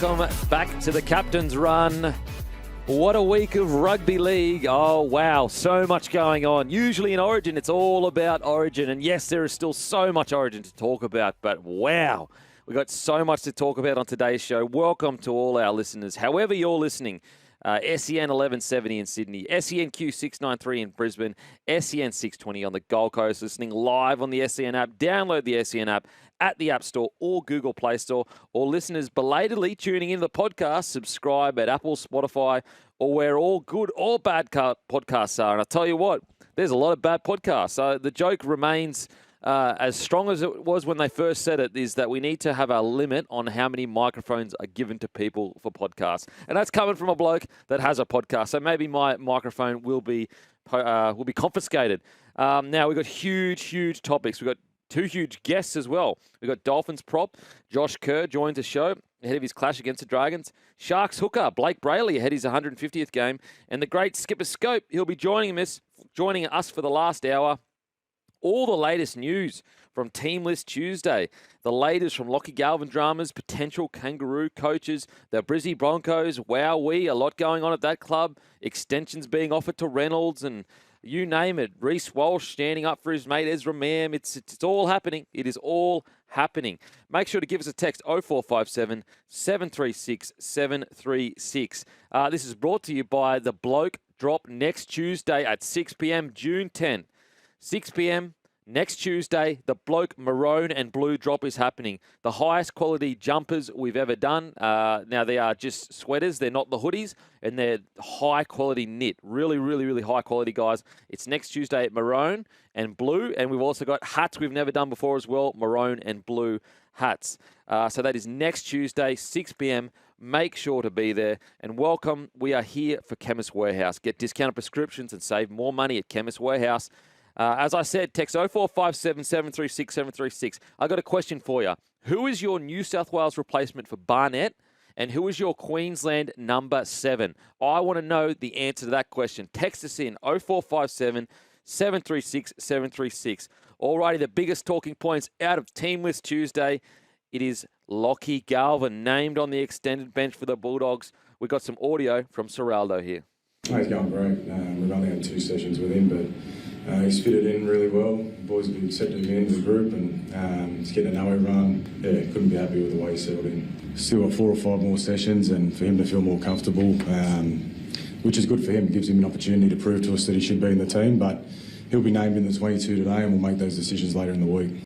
welcome back to the Captain's Run. What a week of rugby league. Oh, wow, so much going on. Usually in Origin, it's all about Origin. And yes, there is still so much Origin to talk about, but wow, we've got so much to talk about on today's show. Welcome to all our listeners, however you're listening. SEN 1170 in Sydney, SENQ 693 in Brisbane, SEN 620 on the Gold Coast, listening live on the SEN app. Download the SEN app at the App Store or Google Play Store, or listeners belatedly tuning in the podcast, subscribe at Apple, Spotify, or where all good or bad podcasts are. And I tell you what, there's a lot of bad podcasts. So the joke remains as strong as it was when they first said it, is that we need to have a limit on how many microphones are given to people for podcasts. And that's coming from a bloke that has a podcast. So maybe my microphone will be confiscated. Now, we've got huge topics. We've got two huge guests as well. We've got Dolphins prop Josh Kerr joins the show ahead of his clash against the Dragons. Sharks hooker Blayke Brailey ahead of his 150th game. And the great Skipper Scope, he'll be joining us for the last hour. All the latest news from Team List Tuesday. The latest from Lachie Galvin dramas, potential kangaroo coaches, the Brisbane Broncos. Wowee, a lot going on at that club. Extensions being offered to Reynolds and you name it. Reece Walsh standing up for his mate Ezra Mam. It's all happening. It is all happening. Make sure to give us a text 0457 736 736. This is brought to you by the Bloke Drop next Tuesday at 6 p.m. June 10. 6 p.m. next Tuesday, the Bloke Maroon and Blue Drop is happening. The highest quality jumpers we've ever done. Now, they are just sweaters. They're not the hoodies, and they're high quality knit. Really high quality, guys. It's next Tuesday at Maroon and Blue, and we've also got hats we've never done before as well, Maroon and Blue hats. So that is next Tuesday, 6 p.m. Make sure to be there. And welcome. We are here for Chemist Warehouse. Get discounted prescriptions and save more money at Chemist Warehouse. As I said, text 0457 736 736. I got a question for you. Who is your New South Wales replacement for Barnett? And who is your Queensland number 7? I want to know the answer to that question. Text us in 0457 736 736. Alrighty, the biggest talking points out of Team List Tuesday. It is Lachie Galvin, named on the extended bench for the Bulldogs. We got some audio from Ciraldo here. Oh, he's going great. We've only had 2 sessions with him, but he's fitted in really well. The boys have been settling him into the group, and he's getting to know everyone. Yeah, couldn't be happy with the way he settled in. Still got 4 or 5 more sessions, and for him to feel more comfortable, which is good for him. It gives him an opportunity to prove to us that he should be in the team, but he'll be named in the 22 today, and we'll make those decisions later in the week.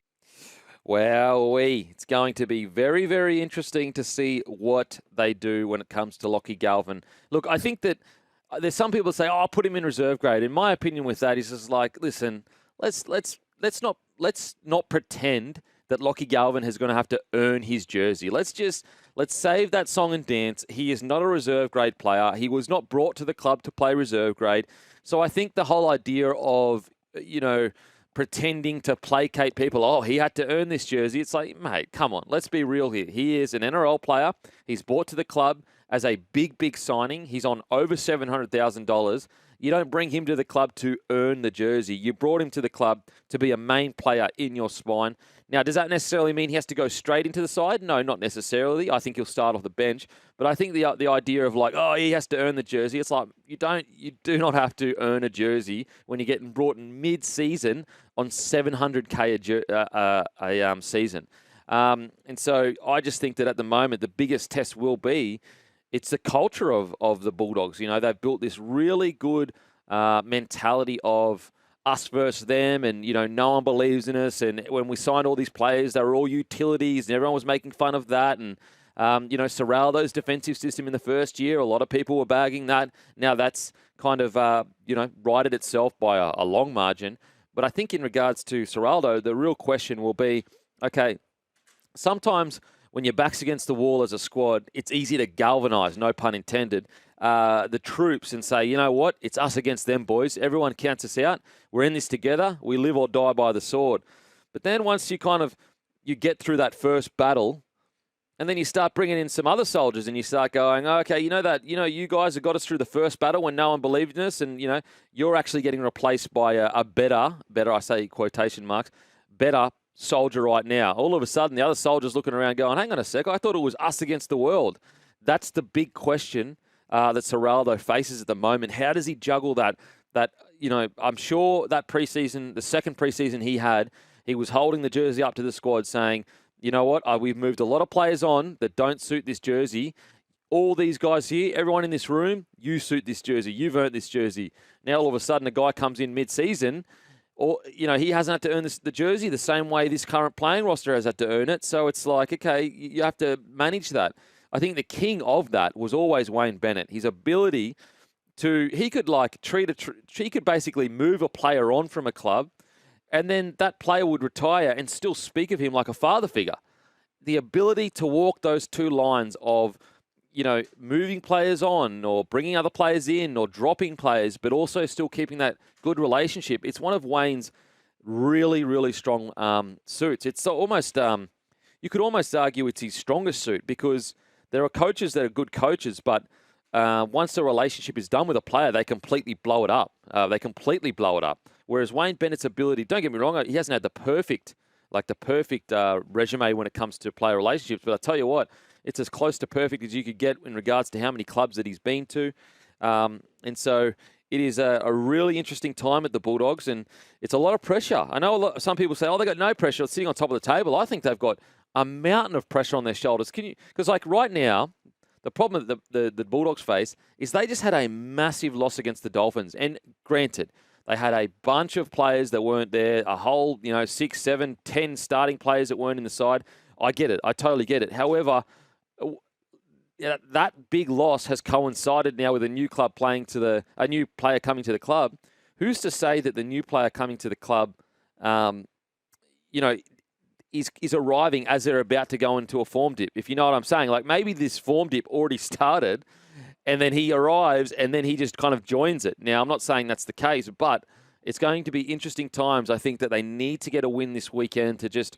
Wowee. It's going to be very interesting to see what they do when it comes to Lachie Galvin. Look, I think that there's some people say, "Oh, put him in reserve grade." In my opinion, with that is just like, listen, let's not pretend that Lachie Galvin is going to have to earn his jersey. Let's save that song and dance. He is not a reserve grade player. He was not brought to the club to play reserve grade. So I think the whole idea of pretending to placate people, oh, he had to earn this jersey. It's like, mate, come on, let's be real here. He is an NRL player. He's brought to the club as a big signing. He's on over $700,000. You don't bring him to the club to earn the jersey. You brought him to the club to be a main player in your spine. Now, does that necessarily mean he has to go straight into the side? No, not necessarily. I think he'll start off the bench. But I think the idea of like, oh, he has to earn the jersey, it's like you do not have to earn a jersey when you're getting brought in mid-season on $700K a season. And so I just think that at the moment, the biggest test will be it's the culture of the Bulldogs. They've built this really good mentality of us versus them, and, no one believes in us. And when we signed all these players, they were all utilities, and everyone was making fun of that. And, Ciraldo's defensive system in the first year, a lot of people were bagging that. Now that's kind of, righted itself by a long margin. But I think in regards to Ciraldo, the real question will be, okay, sometimes when your back's against the wall as a squad, it's easy to galvanise, no pun intended, the troops and say, you know what, it's us against them, boys. Everyone counts us out. We're in this together. We live or die by the sword. But then once you get through that first battle, and then you start bringing in some other soldiers and you start going, oh, okay, you guys have got us through the first battle when no one believed in us, and, you're actually getting replaced by a better, I say quotation marks, better soldier right now. All of a sudden, the other soldier's looking around going, hang on a sec, I thought it was us against the world. That's the big question that Ciraldo faces at the moment. How does he juggle that? I'm sure that preseason, the second preseason he had, he was holding the jersey up to the squad saying, you know what, we've moved a lot of players on that don't suit this jersey. All these guys here, everyone in this room, you suit this jersey. You've earned this jersey. Now all of a sudden a guy comes in mid-season, or he hasn't had to earn the jersey the same way this current playing roster has had to earn it. So it's like, okay, you have to manage that. I think the king of that was always Wayne Bennett. His ability he could basically move a player on from a club, and then that player would retire and still speak of him like a father figure. The ability to walk those two lines of, moving players on or bringing other players in or dropping players, but also still keeping that good relationship. It's one of Wayne's really, really strong suits. It's almost, you could almost argue it's his strongest suit, because there are coaches that are good coaches, but once the relationship is done with a player, they completely blow it up. Whereas Wayne Bennett's ability, don't get me wrong, he hasn't had the perfect resume when it comes to player relationships. But I tell you what, it's as close to perfect as you could get in regards to how many clubs that he's been to. And so it is a really interesting time at the Bulldogs, and it's a lot of pressure. I know some people say, they got no pressure sitting on top of the table. I think they've got a mountain of pressure on their shoulders. Because like right now, the problem that the Bulldogs face is they just had a massive loss against the Dolphins. And granted, they had a bunch of players that weren't there, a whole, 6, 7, 10 starting players that weren't in the side. I get it. I totally get it. However, that big loss has coincided now with a new club a new player coming to the club. Who's to say that the new player coming to the club, is arriving as they're about to go into a form dip, if you know what I'm saying? Like maybe this form dip already started and then he arrives and then he just kind of joins it. Now, I'm not saying that's the case, but it's going to be interesting times. I think that they need to get a win this weekend to just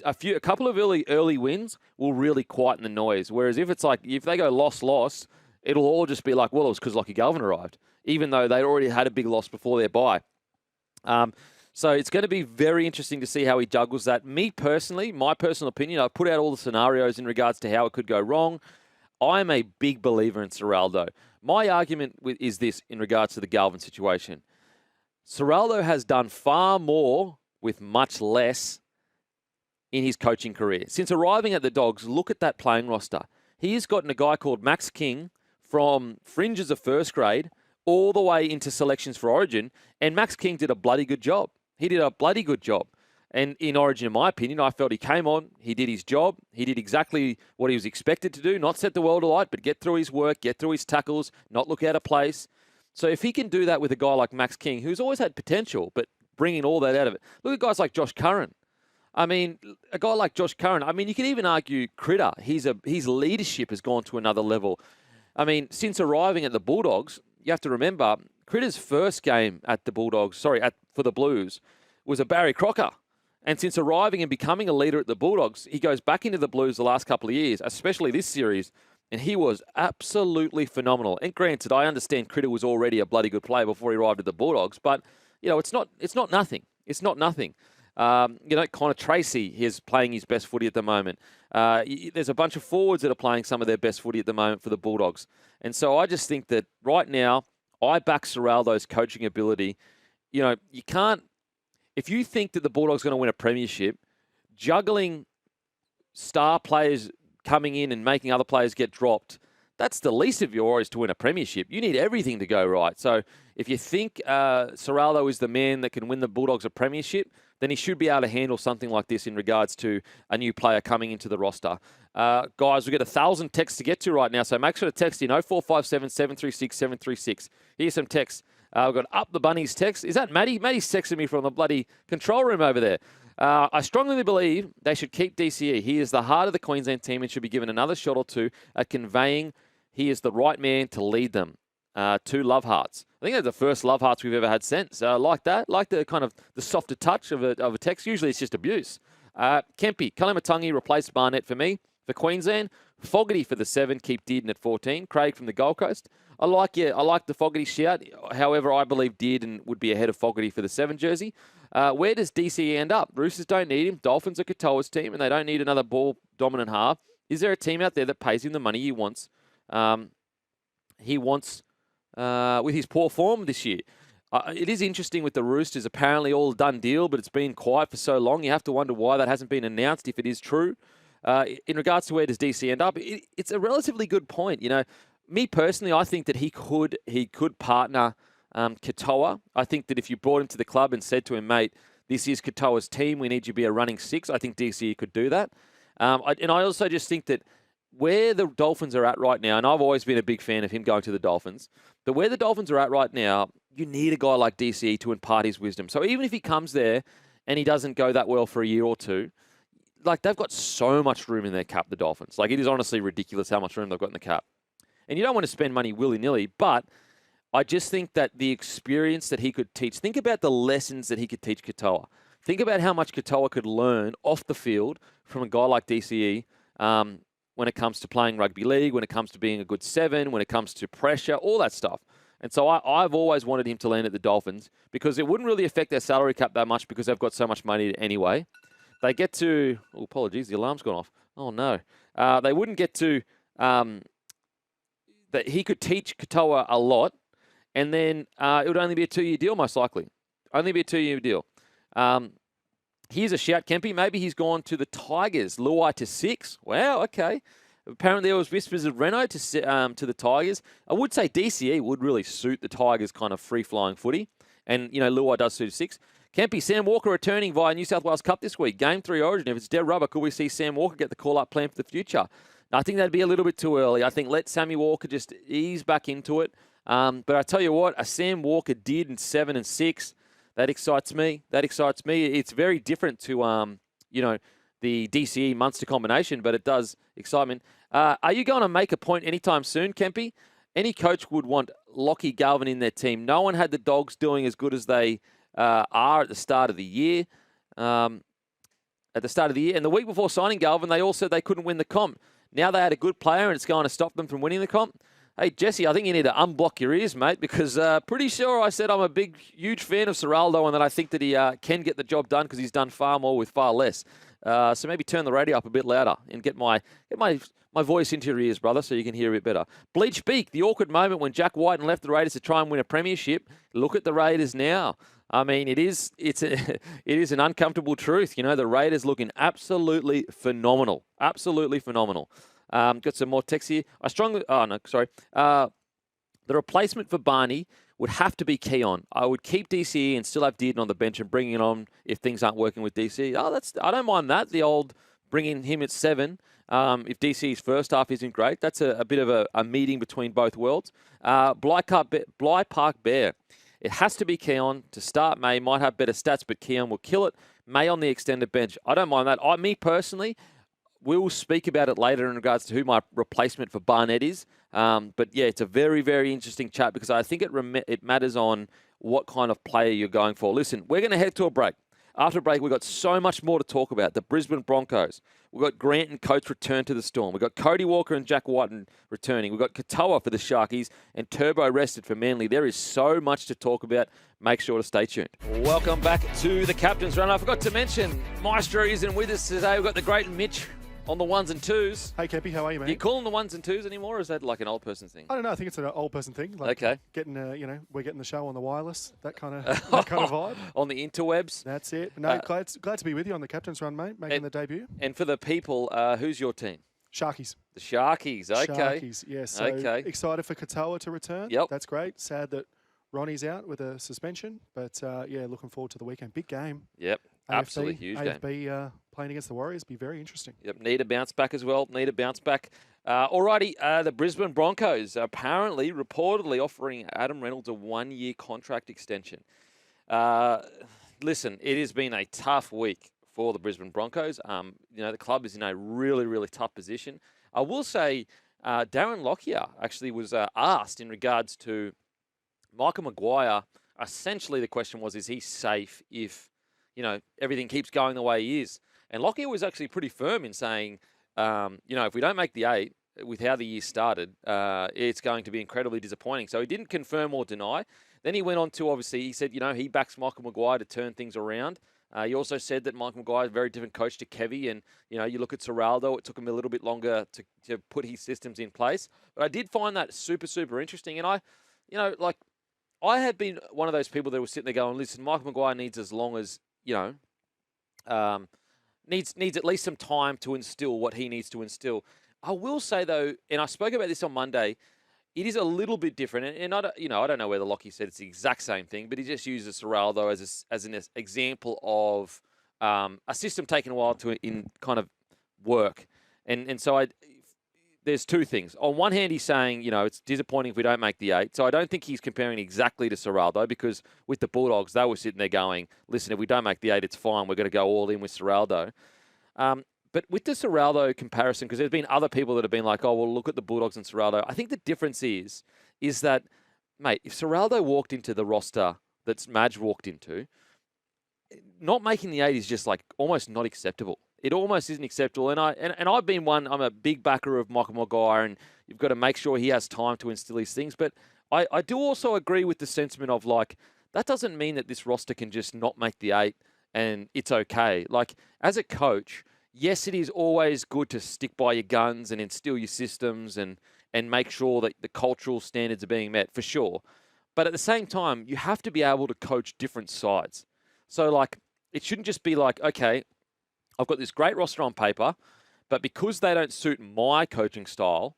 a couple of early wins will really quieten the noise. Whereas if they go loss, it'll all just be like, well, it was because Lachie Galvin arrived, even though they already had a big loss before their bye. So it's going to be very interesting to see how he juggles that. Me personally, my personal opinion, I've put out all the scenarios in regards to how it could go wrong. I'm a big believer in Ciraldo. My argument is this in regards to the Galvin situation. Ciraldo has done far more with much less in his coaching career. Since arriving at the Dogs, look at that playing roster. He has gotten a guy called Max King from fringes of first grade all the way into selections for Origin, and Max King did a bloody good job. He did a bloody good job. And in Origin, in my opinion, I felt he came on, he did his job, he did exactly what he was expected to do, not set the world alight, but get through his work, get through his tackles, not look out of place. So if he can do that with a guy like Max King, who's always had potential, but bringing all that out of it. Look at guys like Josh Curran. I mean, a guy like Josh Curran, you can even argue Critter. His leadership has gone to another level. I mean, since arriving at the Bulldogs, you have to remember, Critter's first game at the Bulldogs, for the Blues, was a Barry Crocker. And since arriving and becoming a leader at the Bulldogs, he goes back into the Blues the last couple of years, especially this series, and he was absolutely phenomenal. And granted, I understand Critter was already a bloody good player before he arrived at the Bulldogs, but it's not nothing. It's not nothing. Connor Tracy is playing his best footy at the moment. There's a bunch of forwards that are playing some of their best footy at the moment for the Bulldogs. And so I just think that right now, I back Ciraldo's coaching ability. You can't, if you think that the Bulldogs are going to win a premiership, juggling star players coming in and making other players get dropped, that's the least of your worries to win a premiership. You need everything to go right. So if you think Ciraldo is the man that can win the Bulldogs a premiership, then he should be able to handle something like this in regards to a new player coming into the roster. Guys, we've got 1,000 texts to get to right now, so make sure to text in 0457 736 736. Here's some texts. We've got Up the Bunnies text. Is that Maddie? Maddie's texting me from the bloody control room over there. I strongly believe they should keep DCE. He is the heart of the Queensland team and should be given another shot or two at conveying he is the right man to lead them. 2 love hearts. I think they're the first love hearts we've ever had sent. So like that, like the kind of the softer touch of a text. Usually it's just abuse. Kempy, Kalamatangi replaced Barnett for me. For Queensland, Fogarty for the 7, keep Dearden at 14. Craig from the Gold Coast. I like the Fogarty shout. However, I believe Dearden would be ahead of Fogarty for the 7 jersey. Where does DCE end up? Roosters don't need him. Dolphins are Katoa's team, and they don't need another ball-dominant half. Is there a team out there that pays him the money he wants? With his poor form this year. It is interesting with the Roosters. Apparently all done deal, but it's been quiet for so long. You have to wonder why that hasn't been announced if it is true. In regards to where does DC end up, it's a relatively good point. You know, me personally, I think that he could partner Katoa. I think that if you brought him to the club and said to him, mate, this is Katoa's team, we need you to be a running 6, I think DCE could do that. And I also just think that where the Dolphins are at right now, and I've always been a big fan of him going to the Dolphins, but where the Dolphins are at right now, you need a guy like DCE to impart his wisdom. So even if he comes there and he doesn't go that well for a year or two, like they've got so much room in their cap, the Dolphins. Like it is honestly ridiculous how much room they've got in the cap. And you don't want to spend money willy-nilly, but I just think that the experience that he could teach, think about the lessons that he could teach Katoa. Think about how much Katoa could learn off the field from a guy like DCE when it comes to playing rugby league, when it comes to being a good 7, when it comes to pressure, all that stuff. And so I've always wanted him to land at the Dolphins because it wouldn't really affect their salary cap that much because they've got so much money anyway. They get to... Oh, apologies, the alarm's gone off. Oh, no. They wouldn't get to... that he could teach Katoa a lot, and then it would only be a 2-year deal, most likely. Only be a 2-year deal. Here's a shout, Kempy. Maybe he's gone to the Tigers. Luai to 6. Wow, okay. Apparently there was whispers of Reno to the Tigers. I would say DCE would really suit the Tigers' kind of free-flying footy. And, you know, Luai does suit 6. Kempy, Sam Walker returning via New South Wales Cup this week. Game 3 Origin. If it's dead rubber, could we see Sam Walker get the call-up plan for the future? I think that'd be a little bit too early. I think let Sammy Walker just ease back into it. But I tell you what, a Sam Walker did in 7 and 6. That excites me. It's very different to, the DCE Munster combination, but it does excite me. Are you going to make a point anytime soon, Kempy? Any coach would want Lachie, Galvin in their team. No one had the Dogs doing as good as they are at the start of the year. And the week before signing Galvin, they all said they couldn't win the comp. Now they had a good player, and it's going to stop them from winning the comp. Hey, Jesse, I think you need to unblock your ears, mate, because pretty sure I said I'm a huge fan of Seraldo and that I think that he can get the job done because he's done far more with far less. So maybe turn the radio up a bit louder and get my voice into your ears, brother, so you can hear a bit better. Bleach Beak, the awkward moment when Jack Whiten left the Raiders to try and win a premiership. Look at the Raiders now. I mean, it is an uncomfortable truth. You know, the Raiders looking absolutely phenomenal. Absolutely phenomenal. Got some more text here. The replacement for Barney would have to be Keon. I would keep DCE and still have Dearden on the bench and bringing it on if things aren't working with DCE. I don't mind that. The old bringing him at 7. If DCE's first half isn't great, that's a bit of a meeting between both worlds. Bly Park Bear. It has to be Keon to start. May might have better stats, but Keon will kill it. May on the extended bench. I don't mind that. Me personally, we'll speak about it later in regards to who my replacement for Barnett is. But yeah, it's a very, very interesting chat because I think it matters on what kind of player you're going for. Listen, we're going to head to a break. After break, we've got so much more to talk about. The Brisbane Broncos. We've got Grant and Coates return to the Storm. We've got Cody Walker and Jack Whiten returning. We've got Katoa for the Sharkies and Turbo rested for Manly. There is so much to talk about. Make sure to stay tuned. Welcome back to the Captain's Run. I forgot to mention, Maestro isn't with us today. We've got the great Mitch on the 1s and 2s. Hey, Kepi, how are you, mate? Do you call them the 1s and 2s anymore, or is that like an old person thing? I don't know. I think it's an old person thing. Like okay. Getting, we're getting the show on the wireless, that kind of vibe. On the interwebs. That's it. No, glad to be with you on the Captain's Run, mate, making the debut. And for the people, who's your team? Sharkies. The Sharkies, okay. Sharkies, yes. So excited for Katoa to return. Yep. That's great. Sad that Ronnie's out with a suspension, but looking forward to the weekend. Big game. Yep. Absolutely huge game. AFB playing against the Warriors be very interesting. Yep, need a bounce back as well. Alrighty, the Brisbane Broncos apparently, reportedly offering Adam Reynolds a 1-year contract extension. Listen, it has been a tough week for the Brisbane Broncos. The club is in a really, really tough position. I will say Darren Lockyer actually was asked in regards to Michael Maguire. Essentially, the question was, is he safe if everything keeps going the way he is? And Lockyer was actually pretty firm in saying if we don't make the 8 with how the year started, it's going to be incredibly disappointing. So he didn't confirm or deny. Then he went on to, obviously, he said, he backs Michael Maguire to turn things around. He also said that Michael Maguire is a very different coach to Kevy. And, you look at Serraldo, it took him a little bit longer to put his systems in place. But I did find that super, super interesting. And I had been one of those people that was sitting there going, listen, Michael Maguire needs as long as, needs at least some time to instill what he needs to instill. I will say, though, and I spoke about this on Monday, it is a little bit different. And I don't know whether Lachie said it's the exact same thing, but he just uses Serraldo as an example of a system taking a while to kind of work. And so there's two things. On one hand, he's saying, it's disappointing if we don't make the 8. So I don't think he's comparing exactly to Serraldo, because with the Bulldogs, they were sitting there going, listen, if we don't make the 8, it's fine. We're going to go all in with Serraldo. But with the Serraldo comparison, because there's been other people that have been like, oh, well, look at the Bulldogs and Serraldo. I think the difference is that, mate, if Serraldo walked into the roster that Madge walked into, not making the 8 is just like almost not acceptable. It almost isn't acceptable. And I've been I'm a big backer of Michael Maguire, and you've got to make sure he has time to instill these things. But I do also agree with the sentiment of, like, that doesn't mean that this roster can just not make the 8 and it's okay. Like, as a coach, yes, it is always good to stick by your guns and instill your systems and make sure that the cultural standards are being met, for sure. But at the same time, you have to be able to coach different sides. So, like, it shouldn't just be like, okay, I've got this great roster on paper, but because they don't suit my coaching style,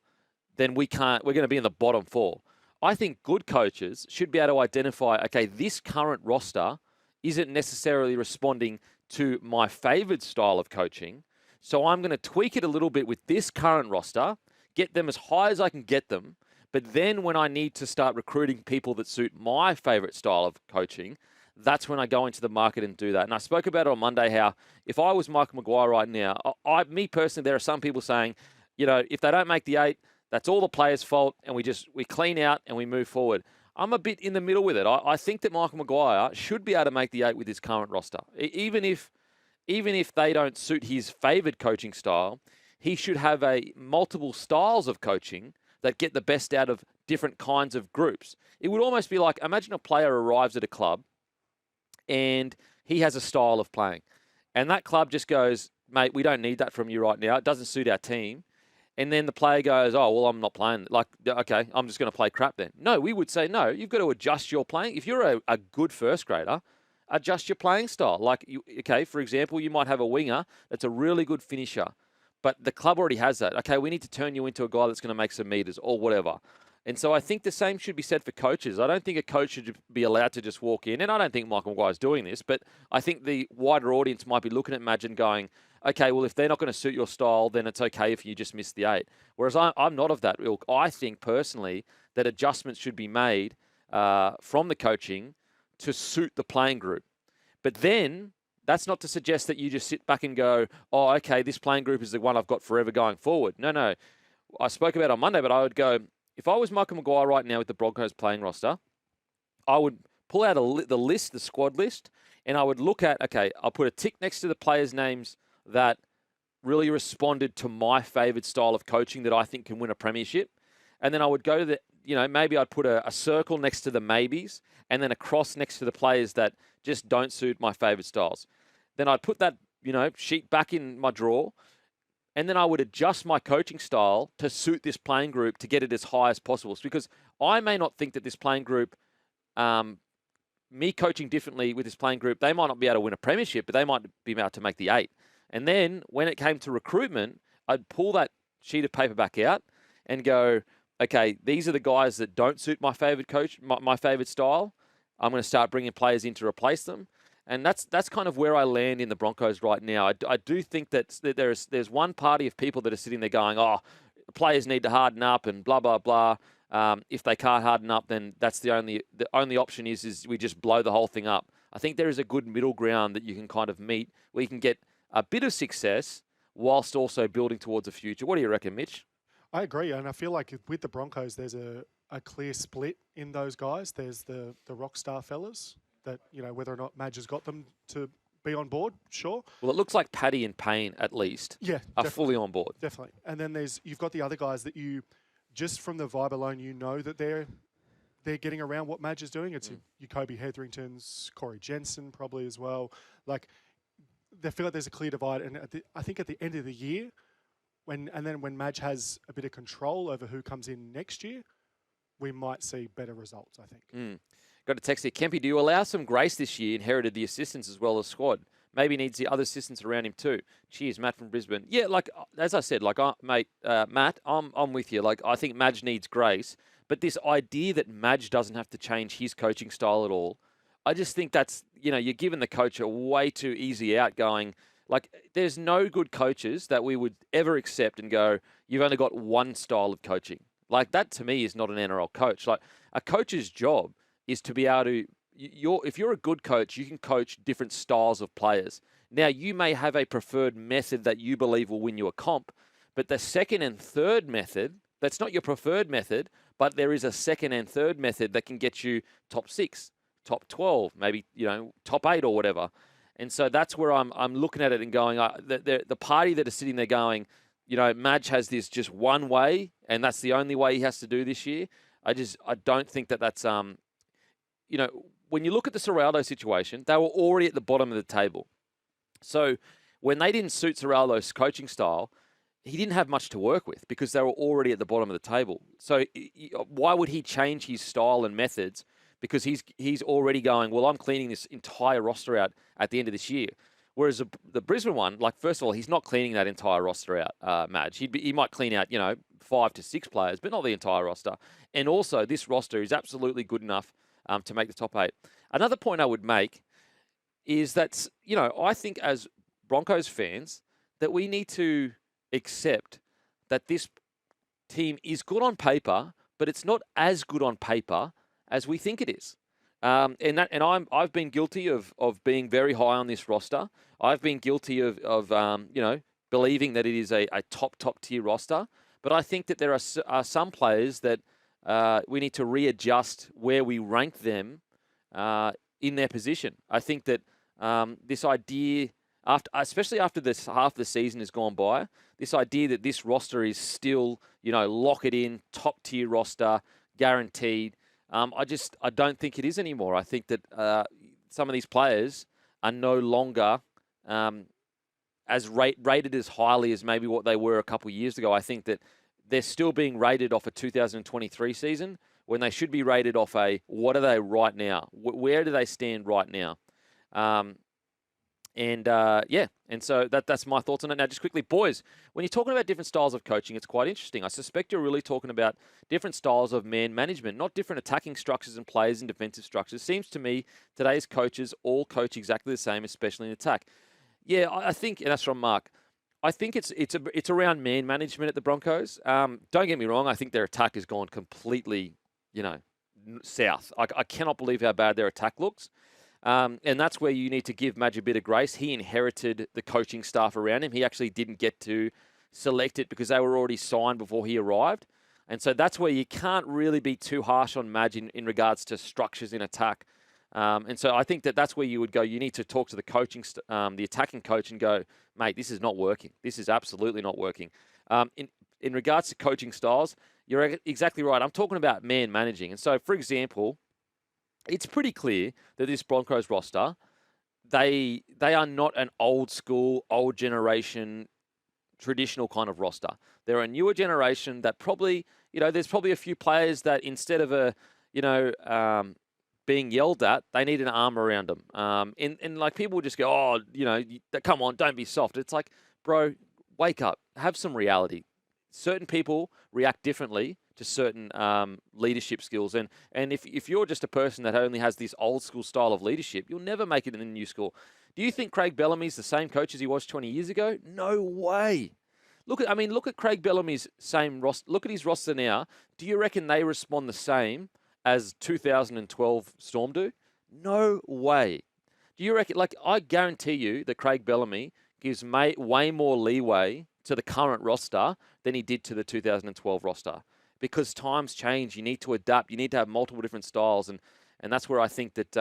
then we're going to be in the bottom 4. I think good coaches should be able to identify, okay, this current roster isn't necessarily responding to my favoured style of coaching, so I'm going to tweak it a little bit with this current roster, get them as high as I can get them, but then when I need to start recruiting people that suit my favourite style of coaching, that's when I go into the market and do that. And I spoke about it on Monday, how if I was Michael Maguire right now, me personally, there are some people saying, if they don't make the 8, that's all the players' fault, and we clean out and we move forward. I'm a bit in the middle with it. I think that Michael Maguire should be able to make the 8 with his current roster. Even if they don't suit his favoured coaching style, he should have multiple styles of coaching that get the best out of different kinds of groups. It would almost be like, imagine a player arrives at a club and he has a style of playing. And that club just goes, mate, we don't need that from you right now. It doesn't suit our team. And then the player goes, oh, well, I'm not playing. Like, okay, I'm just going to play crap then. No, we would say, no, you've got to adjust your playing. If you're a good first grader, adjust your playing style. Like, for example, you might have a winger that's a really good finisher, but the club already has that. Okay, we need to turn you into a guy that's going to make some meters or whatever. And so I think the same should be said for coaches. I don't think a coach should be allowed to just walk in, and I don't think Michael Maguire's doing this, but I think the wider audience might be looking at Madge and going, okay, well, if they're not going to suit your style, then it's okay if you just miss the 8. Whereas I'm not of that ilk. I think personally that adjustments should be made from the coaching to suit the playing group. But then that's not to suggest that you just sit back and go, oh, okay, this playing group is the one I've got forever going forward. No. I spoke about it on Monday, but I would go, if I was Michael Maguire right now with the Broncos playing roster, I would pull out the squad list, and I would look at, okay, I'll put a tick next to the players' names that really responded to my favoured style of coaching that I think can win a premiership. And then I would go to maybe I'd put a circle next to the maybes and then a cross next to the players that just don't suit my favourite styles. Then I'd put that, sheet back in my drawer, and then I would adjust my coaching style to suit this playing group to get it as high as possible. It's because I may not think that this playing group, me coaching differently with this playing group, they might not be able to win a premiership, but they might be able to make the 8. And then when it came to recruitment, I'd pull that sheet of paper back out and go, okay, these are the guys that don't suit my favourite coach, my favourite style. I'm going to start bringing players in to replace them. And that's kind of where I land in the Broncos right now. I do think that there's one party of people that are sitting there going, oh, players need to harden up and blah, blah, blah. If they can't harden up, then that's the only option is we just blow the whole thing up. I think there is a good middle ground that you can kind of meet where you can get a bit of success whilst also building towards a future. What do you reckon, Mitch? I agree, and I feel like with the Broncos, there's a clear split in those guys. There's the rock star fellas that, whether or not Madge has got them to be on board, sure. Well, it looks like Paddy and Payne, at least, Yeah, are fully on board. definitely. And then you've got the other guys that you, just from the vibe alone, you know that they're getting around what Madge is doing. It's your Kobe Hetheringtons, Corey Jensen probably as well. Like, they feel like there's a clear divide. And I think at the end of the year, when Madge has a bit of control over who comes in next year, we might see better results, I think. Got a text here. Kempy, do you allow some grace this year? Inherited the assistants as well as squad. Maybe needs the other assistants around him too. Cheers, Matt from Brisbane. Yeah, like, as I said, like, Matt, I'm with you. Like, I think Madge needs grace. But this idea that Madge doesn't have to change his coaching style at all, I just think that's, you're giving the coach a way too easy out going. Like, there's no good coaches that we would ever accept and go, you've only got one style of coaching. Like, that to me is not an NRL coach. Like, a coach's job is to be able to, if you're a good coach, you can coach different styles of players. Now, you may have a preferred method that you believe will win you a comp, but the second and third method, that's not your preferred method, but there is a second and third method that can get you top 6, top 12, maybe, top 8 or whatever. And so that's where I'm looking at it and going, the party that is sitting there going, Madge has this just one way, and that's the only way he has to do this year. I don't think that's, when you look at the Ciraldo situation, they were already at the bottom of the table. So when they didn't suit Ciraldo's coaching style, he didn't have much to work with because they were already at the bottom of the table. So why would he change his style and methods? Because he's already going, well, I'm cleaning this entire roster out at the end of this year. Whereas the Brisbane one, like, first of all, he's not cleaning that entire roster out, Madge. He might clean out, 5 to 6 players, but not the entire roster. And also, this roster is absolutely good enough to make the top 8. Another point I would make is that, I think as Broncos fans, that we need to accept that this team is good on paper, but it's not as good on paper as we think it is. I've been guilty of being very high on this roster. I've been guilty of believing that it is a top tier roster. But I think that there are some players that we need to readjust where we rank them in their position. I think that this idea, especially after this half the season has gone by, this idea that this roster is still, lock it in, top tier roster, guaranteed. I don't think it is anymore. I think that some of these players are no longer as rated as highly as maybe what they were a couple of years ago. I think that they're still being rated off a 2023 season when they should be rated off a what are they right now? Where do they stand right now? And so that's my thoughts on it. Now, just quickly, boys, when you're talking about different styles of coaching, it's quite interesting. I suspect you're really talking about different styles of man management, not different attacking structures and players and defensive structures. Seems to me today's coaches all coach exactly the same, especially in attack. Yeah, I think, and that's from Mark, I think it's around man management at the Broncos. Don't get me wrong, I think their attack has gone completely, south. I cannot believe how bad their attack looks. And that's where you need to give Madge a bit of grace. He inherited the coaching staff around him. He actually didn't get to select it because they were already signed before he arrived. And so that's where you can't really be too harsh on Madge in regards to structures in attack. And so I think that's where you would go. You need to talk to the coaching, the attacking coach and go, mate, this is not working. This is absolutely not working. In regards to coaching styles, you're exactly right. I'm talking about man managing. And so, for example, it's pretty clear that this Broncos roster, they are not an old school, old generation, traditional kind of roster. They're a newer generation that probably, there's probably a few players that instead of being yelled at, they need an arm around them. And like people just go, come on, don't be soft. It's like, bro, wake up, have some reality. Certain people react differently to certain leadership skills. And if you're just a person that only has this old school style of leadership, you'll never make it in the new school. Do you think Craig Bellamy's the same coach as he was 20 years ago? No way. Look at Craig Bellamy's same roster. Look at his roster now. Do you reckon they respond the same as 2012 Storm do? No way. Do you reckon, I guarantee you that Craig Bellamy gives way more leeway to the current roster than he did to the 2012 roster. Because times change, you need to adapt. You need to have multiple different styles, and that's where I think that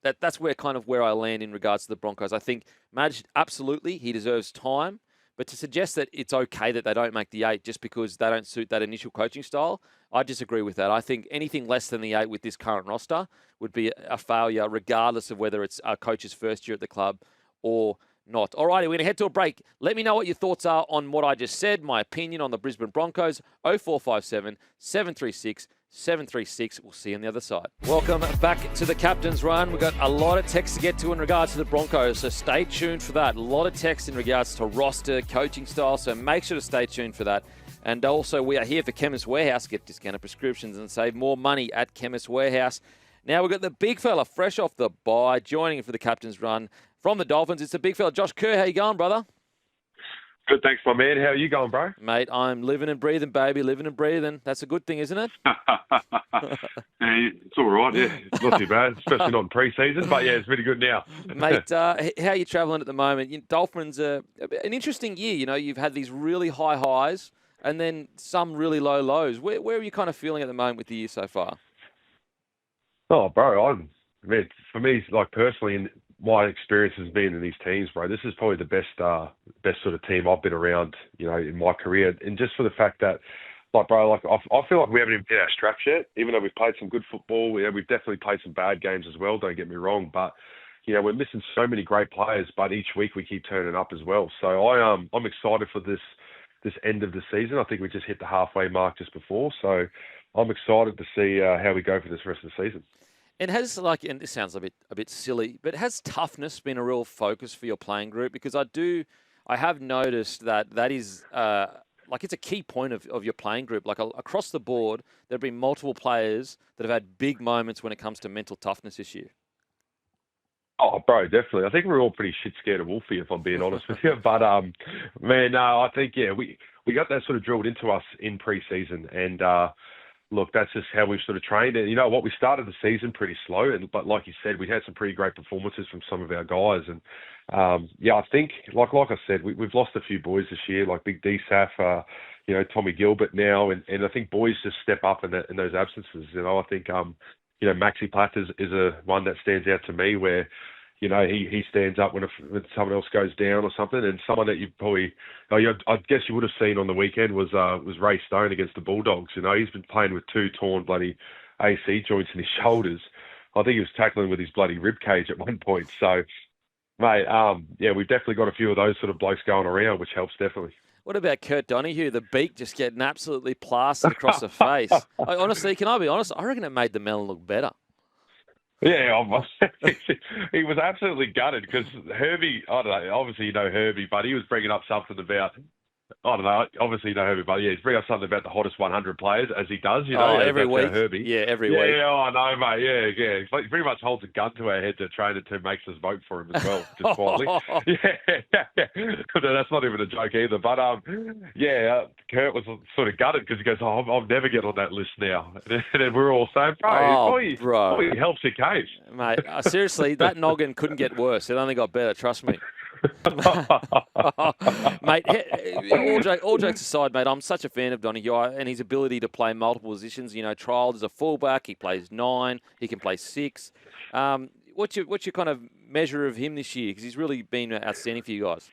that's where I land in regards to the Broncos. I think Madge, absolutely, he deserves time. But to suggest that it's okay that they don't make the 8 just because they don't suit that initial coaching style, I disagree with that. I think anything less than the 8 with this current roster would be a failure, regardless of whether it's a coach's first year at the club or not. All righty, we're going to head to a break. Let me know what your thoughts are on what I just said, my opinion on the Brisbane Broncos. 0457 736 736. We'll see you on the other side. Welcome back to the Captain's Run. We've got a lot of text to get to in regards to the Broncos, so stay tuned for that. A lot of text in regards to roster, coaching style, so make sure to stay tuned for that. And also, we are here for Chemist Warehouse. Get discounted prescriptions and save more money at Chemist Warehouse. Now, we've got the big fella fresh off the bye, joining for the Captain's Run from the Dolphins. It's the big fella, Josh Kerr. How you going, brother? Good, thanks, my man. How are you going, bro? Mate, I'm living and breathing, baby. Living and breathing. That's a good thing, isn't it? Hey, it's all right, yeah. It's not too bad, especially not in pre-season. But, yeah, it's really good now. Mate, how are you travelling at the moment? Dolphins are an interesting year. You know, you've had these really high highs and then some really low lows. Where are you kind of feeling at the moment with the year so far? Oh, bro, for me, like personally, my experience has been in these teams, bro. This is probably the best sort of team I've been around, you know, in my career. And just for the fact that, like, bro, like I feel like we haven't even hit our straps yet. Even though we've played some good football, we've definitely played some bad games as well. Don't get me wrong, but you know, we're missing so many great players. But each week we keep turning up as well. So I'm excited for this end of the season. I think we just hit the halfway mark just before. So I'm excited to see how we go for this rest of the season. And and this sounds a bit silly, but has toughness been a real focus for your playing group? Because I have noticed that is it's a key point of your playing group. Like across the board, there have been multiple players that have had big moments when it comes to mental toughness this year. Oh, bro, definitely. I think we're all pretty shit scared of Wolfie, if I'm being honest with you. But man, I think we got that sort of drilled into us in pre-season, and look, that's just how we've sort of trained. And you know what? We started the season pretty slow, but like you said, we had some pretty great performances from some of our guys. And I think, like I said, we've lost a few boys this year, like Big D Saf, you know, Tommy Gilbert now, and I think boys just step up in those absences. You know, I think you know, Maxi Platt is a one that stands out to me where, you know, he stands up when someone else goes down or something. And someone that you probably, I guess you would have seen on the weekend was Ray Stone against the Bulldogs. You know, he's been playing with 2 torn bloody AC joints in his shoulders. I think he was tackling with his bloody rib cage at one point. So, mate, we've definitely got a few of those sort of blokes going around, which helps definitely. What about Kurt Donahue? The beak just getting absolutely plastered across the face. Honestly, can I be honest? I reckon it made the melon look better. Yeah, he was absolutely gutted because Herbie, I don't know, obviously you know Herbie, but he was bringing up something about, I don't know, obviously you know Herbie, but yeah, he's bringing up something about the hottest 100 players, as he does, you know. Every week. Herbie. Yeah, every week. Yeah, I know, mate, yeah. He pretty much holds a gun to our head to train it to makes us vote for him as well, just quietly. Yeah. That's not even a joke either. But, Kurt was sort of gutted because he goes, I'll never get on that list now. And then we're all saying, bro, it helps your case. Mate, seriously, that noggin couldn't get worse. It only got better, trust me. Mate, all jokes aside, mate, I'm such a fan of Donahue and his ability to play multiple positions. You know, trialled as a fullback, he plays 9, he can play 6. What's your kind of measure of him this year? Because he's really been outstanding for you guys.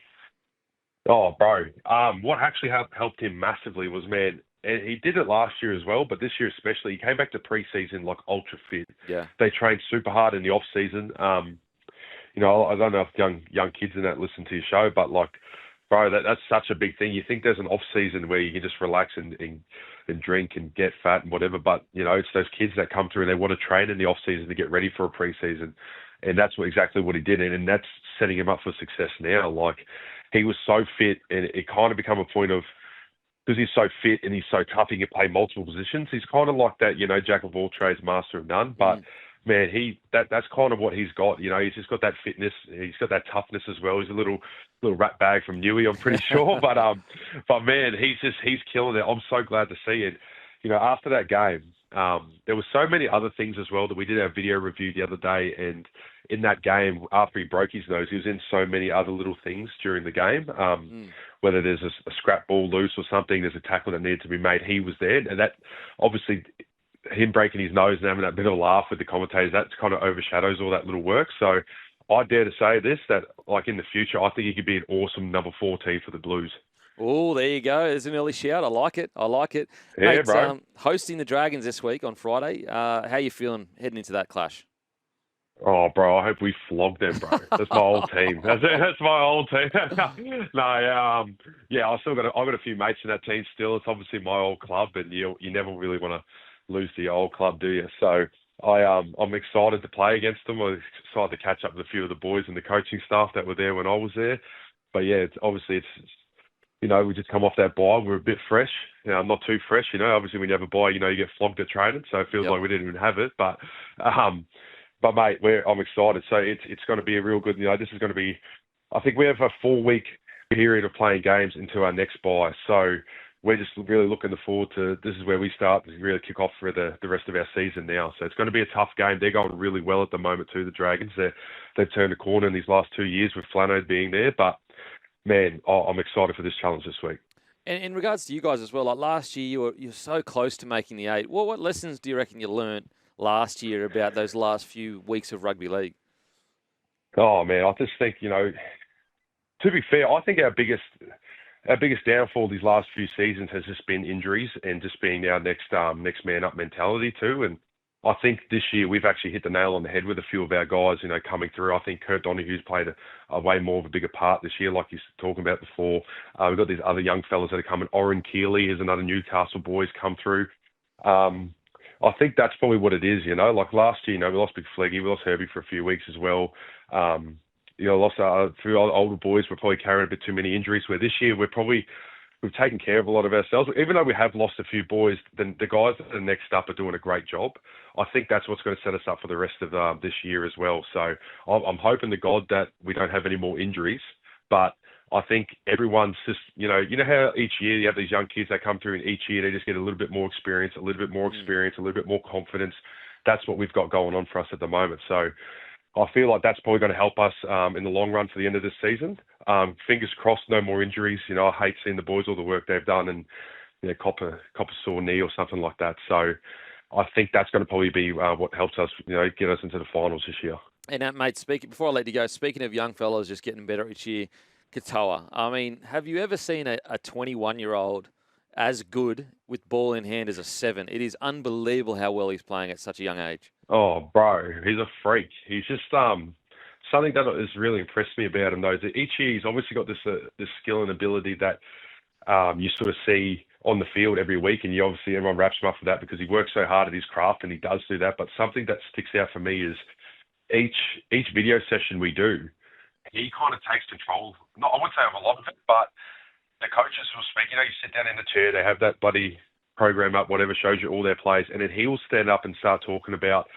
Oh, bro, what actually helped him massively was, man, and he did it last year as well, but this year especially, he came back to pre-season like ultra fit. Yeah, they trained super hard in the off season. You know, I don't know if young kids in that listen to your show, but like, bro, that's such a big thing. You think there's an off season where you can just relax and drink and get fat and whatever, but you know, it's those kids that come through and they want to train in the off season to get ready for a preseason, and that's exactly what he did, and that's setting him up for success now. Like, he was so fit, and it kind of become a point of, because he's so fit and he's so tough, he can play multiple positions. He's kind of like that, you know, jack of all trades, master of none, but. Man, that's kind of what he's got. You know, he's just got that fitness. He's got that toughness as well. He's a little rat bag from Newey, I'm pretty sure. but man, he's killing it. I'm so glad to see it. You know, after that game, there were so many other things as well that we did our video review the other day. And in that game, after he broke his nose, he was in so many other little things during the game. Whether there's a scrap ball loose or something, there's a tackle that needed to be made, he was there. And that obviously him breaking his nose and having that bit of a laugh with the commentators, that kind of overshadows all that little work. So I dare to say this, that like in the future, I think he could be an awesome number 14 for the Blues. Oh, there you go. There's an early shout. I like it. Yeah, Mate, bro. Hosting the Dragons this week on Friday. How you feeling heading into that clash? Oh, bro, I hope we flog them, bro. That's my old team. That's my old team. Yeah, I've got a few mates in that team still. It's obviously my old club, and you never really want to lose to your old club, do you? So I'm excited to play against them. I'm excited to catch up with a few of the boys and the coaching staff that were there when I was there. But yeah, it's we just come off that bye. We're a bit fresh. Not too fresh, Obviously, when you have a bye, you get flogged at training, so it feels like we didn't even have it. But mate, I'm excited. So it's going to be a real good. This is going to be. I think we have a 4-week period of playing games into our next bye. So we're just really looking forward to. This is where we start to really kick off for the rest of our season now. So it's going to be a tough game. They're going really well at the moment too. The Dragons. They've turned a corner in these last 2 years with Flano being there. But man, I'm excited for this challenge this week. And in regards to you guys as well, like last year, you're so close to making the 8. What lessons do you reckon you learned last year about those last few weeks of rugby league? Oh man, I just think to be fair, I think our biggest downfall these last few seasons has just been injuries and just being our next man up mentality too. And I think this year we've actually hit the nail on the head with a few of our guys, coming through. I think Kerr Donohue's played a way more of a bigger part this year, like you're talking about before. We've got these other young fellas that are coming. Oren Keeley is another Newcastle boy's come through. I think that's probably what it is, Like last year, we lost Big Fleggy, we lost Herbie for a few weeks as well. Lost a few older boys. We're probably carrying a bit too many injuries. Where this year we've taken care of a lot of ourselves. Even though we have lost a few boys, then the guys that are next up are doing a great job. I think that's what's going to set us up for the rest of this year as well. So I'm hoping to God that we don't have any more injuries, but I think everyone's just, how each year you have these young kids that come through, and each year they just get a little bit more experience, a little bit more confidence. That's what we've got going on for us at the moment. So I feel like that's probably going to help us in the long run for the end of this season. Fingers crossed, no more injuries. I hate seeing the boys, all the work they've done, and cop a sore knee or something like that. So I think that's going to probably be what helps us, get us into the finals this year. And mate, before I let you go, speaking of young fellas just getting better each year, Katoa, I mean, have you ever seen a 21-year-old as good with ball in hand as a 7? It is unbelievable how well he's playing at such a young age. Oh, bro, he's a freak. He's just something that has really impressed me about him, though, is that each year he's obviously got this skill and ability that you sort of see on the field every week, and everyone wraps him up for that because he works so hard at his craft, and he does do that. But something that sticks out for me is each video session we do, he kind of takes control. I wouldn't say of a lot of it, but the coaches will speak. You sit down in the chair, they have that bloody program up, whatever, shows you all their plays, and then he will stand up and start talking about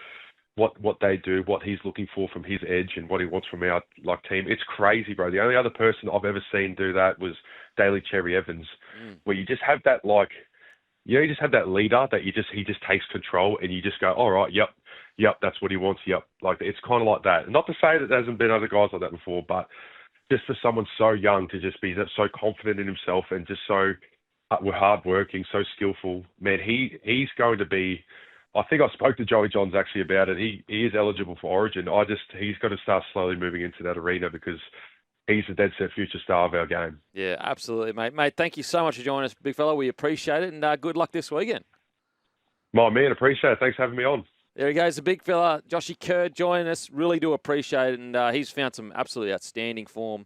what they do, what he's looking for from his edge, and what he wants from our team. It's crazy, bro. The only other person I've ever seen do that was Daly Cherry Evans, where you just have that you just have that leader that he just takes control, and you just go, all right, yep, that's what he wants, yep. It's kind of like that. Not to say that there hasn't been other guys like that before, but just for someone so young to just be so confident in himself and just so hardworking, so skillful, man, he's going to be. I think I spoke to Joey Johns actually about it. He is eligible for Origin. He's got to start slowly moving into that arena because he's the dead set future star of our game. Yeah, absolutely, mate. Mate, thank you so much for joining us, big fella. We appreciate it, and good luck this weekend. My man, appreciate it. Thanks for having me on. There he goes, the big fella, Joshy Kerr, joining us. Really do appreciate it, and he's found some absolutely outstanding form